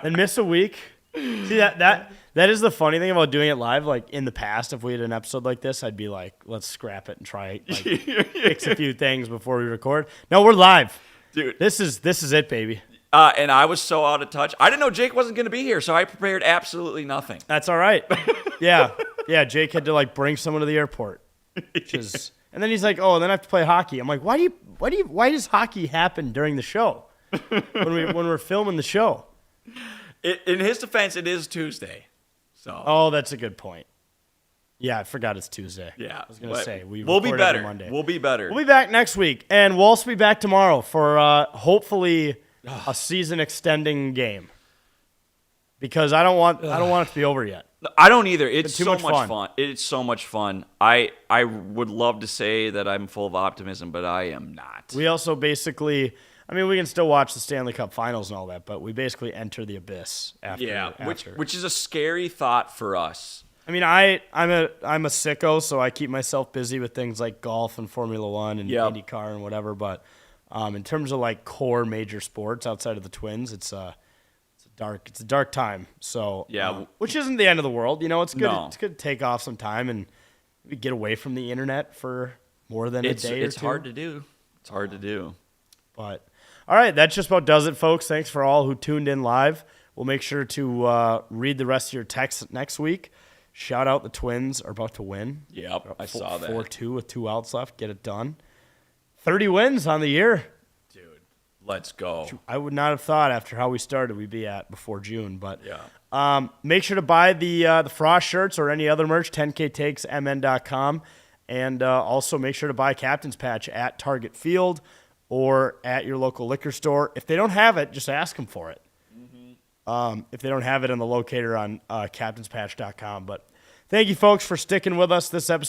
than miss a week. See that is the funny thing about doing it live. Like in the past, if we had an episode like this, I'd be like, let's scrap it and try like fix a few things before we record. No, we're live, Dude. This is it, baby. And I was so out of touch. I didn't know Jake wasn't going to be here, so I prepared absolutely nothing. That's all right. Yeah. Jake had to like bring someone to the airport, and then he's like, "Oh, then I have to play hockey." I'm like, "Why does hockey happen during the show when we're filming the show?" In his defense, it is Tuesday, so Oh, that's a good point. Yeah, I forgot it's Tuesday. yeah. I was gonna say we'll be record every better. Monday. We'll be better. We'll be back next week, and we'll also be back tomorrow for hopefully a season extending game. Because I don't want it to be over yet. I don't either. It's too so much much fun. fun. It's so much fun. I would love to say that I'm full of optimism, but I am not. We also basically, I mean, we can still watch the Stanley Cup Finals and all that, but we basically enter the abyss after. Yeah, after. which is a scary thought for us. I mean, I'm a sicko, so I keep myself busy with things like golf and Formula One and Yep. IndyCar and whatever. But in terms of like core major sports outside of the Twins, it's a dark time. So Yeah. which isn't the end of the world. You know, it's good. No. It's good to take off some time and maybe get away from the internet for more than a day or It's two. hard to do. It's hard to do. But all right, that just about does it, folks. Thanks for all who tuned in live. We'll make sure to read the rest of your texts next week. Shout out the Twins are about to win. Yep, I saw that. 4-2 with 2 outs left. Get it done. 30 wins on the year. Dude, let's go. I would not have thought after how we started we'd be at before June. But Yeah. make sure to buy the Frost shirts or any other merch, 10ktakesmn.com. And also make sure to buy Captain's Patch at Target Field or at your local liquor store. If they don't have it, just ask them for it. If they don't have it in the locator on captainspatch.com. But thank you, folks, for sticking with us this episode.